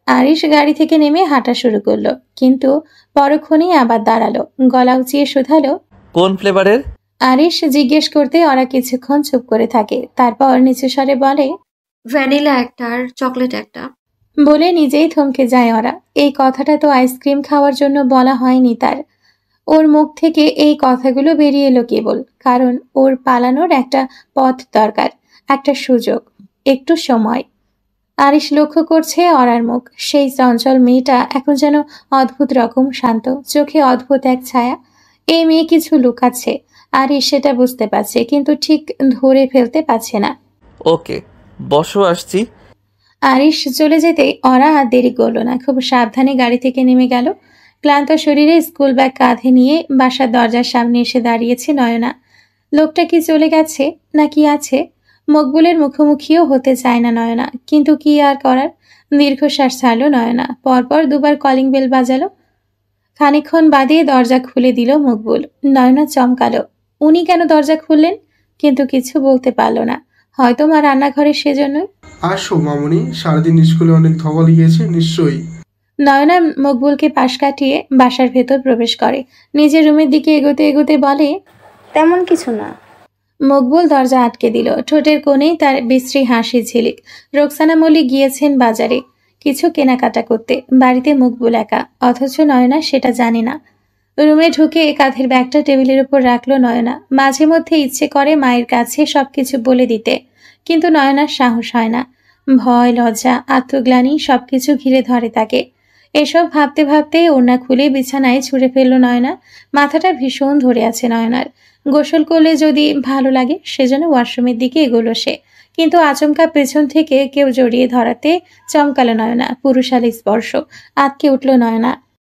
আরিশ গাড়ি থেকে নেমে হাঁটা শুরু করলো, কিন্তু পরক্ষণেই আবার দাঁড়ালো, গলা উঁচিয়ে শুধালো, কোন ফ্লেভারের? আরিশ জিজ্ঞেস করতে ওরা কিছুক্ষণ চুপ করে থাকে। তারপর নিচু স্বরে বলে, ভ্যানিলা একটা আর চকলেট একটা। বলে নিজেই থমকে যায় ওরা। এই কথাটা তো আইসক্রিম খাওয়ার জন্য বলা হয়নি তার। ওর মুখ থেকে এই কথাগুলো বেরিয়ে এলো কেবল কারণ ওর পালানোর একটা পথ দরকার, একটা সুযোগ, একটু সময়। আরিশ লক্ষ্য করছে অরার মুখ। সেই চঞ্চল মেয়েটা এখন যেন অদ্ভুত রকম শান্ত, চোখে অদ্ভুত এক ছায়া। এই মেয়ে কিছু লুকাচ্ছে, আরিশ সেটা বুঝতে পারছে, কিন্তু ঠিক ধরে ফেলতে পারছে না। ওকে, বসো, আসছি। আরিশ চলে যেতে ওরা আর দেরি করলো না, খুব সাবধানে গাড়ি থেকে নেমে গেল। ক্লান্ত শরীরে স্কুল ব্যাগ কাঁধে নিয়ে বাসার দরজার সামনে এসে দাঁড়িয়েছে নয়না। লোকটা কি চলে গেছে নাকি আছে? মকবুলের মুখোমুখিও হতে চায় না নয়না, কিন্তু কি আর করার। দীর্ঘশ্বাস ছাড়লো নয়না, পরপর দুবার কলিং বেল বাজালো। খানিকক্ষণ বাদে দরজা খুলে দিল মকবুল। নয়না চমকালো, উনি কেন দরজা খুললেন? কিন্তু কিছু বলতে পারল না, হয়তো মা রান্নাঘরে, সেজন্যই। আসো মামুনি, সারাদিন স্কুলে অনেক ধকল গিয়েছে নিশ্চয়ই। নয়না মকবুলকে পাশ কাটিয়ে বাসার ভেতর প্রবেশ করে। নিজের রুমের দিকে এগোতে এগোতে বলে, তেমন কিছু না। মকবুল দরজা আটকে দিল। ঠোঁটের কোণেই তার বিশ্রী হাসি ঝিলিক। রোকসানা মল্লিক গিয়েছেন বাজারে কিছু কেনাকাটা করতে, বাড়িতে মকবুল একা, অথচ নয়না সেটা জানে না। রুমে ঢুকে কাঁধের ব্যাগটা টেবিলের উপর রাখলো নয়না। মাঝে মধ্যে ইচ্ছে করে মায়ের কাছে সবকিছু বলে দিতে, কিন্তু নয়নার সাহস হয় না। ভয়, লজ্জা, আত্মগ্লানি সবকিছু ঘিরে ধরে তাকে। এসব ভাবতে ভাবতে ওড়না খুলে বিছানায় ছুঁড়ে ফেলল নয়না। মাথাটা ভীষণ ধরে আছে নয়নার। গোসল করলে যদি ভালো লাগে সেজন্য ওয়াশরুমের দিকে এগোলো সে, কিন্তু আচমকা পেছন থেকে কেউ জড়িয়ে ধরাতে চমকালো নয়না। পুরুষালী স্পর্শ, আটকে উঠল নয়না।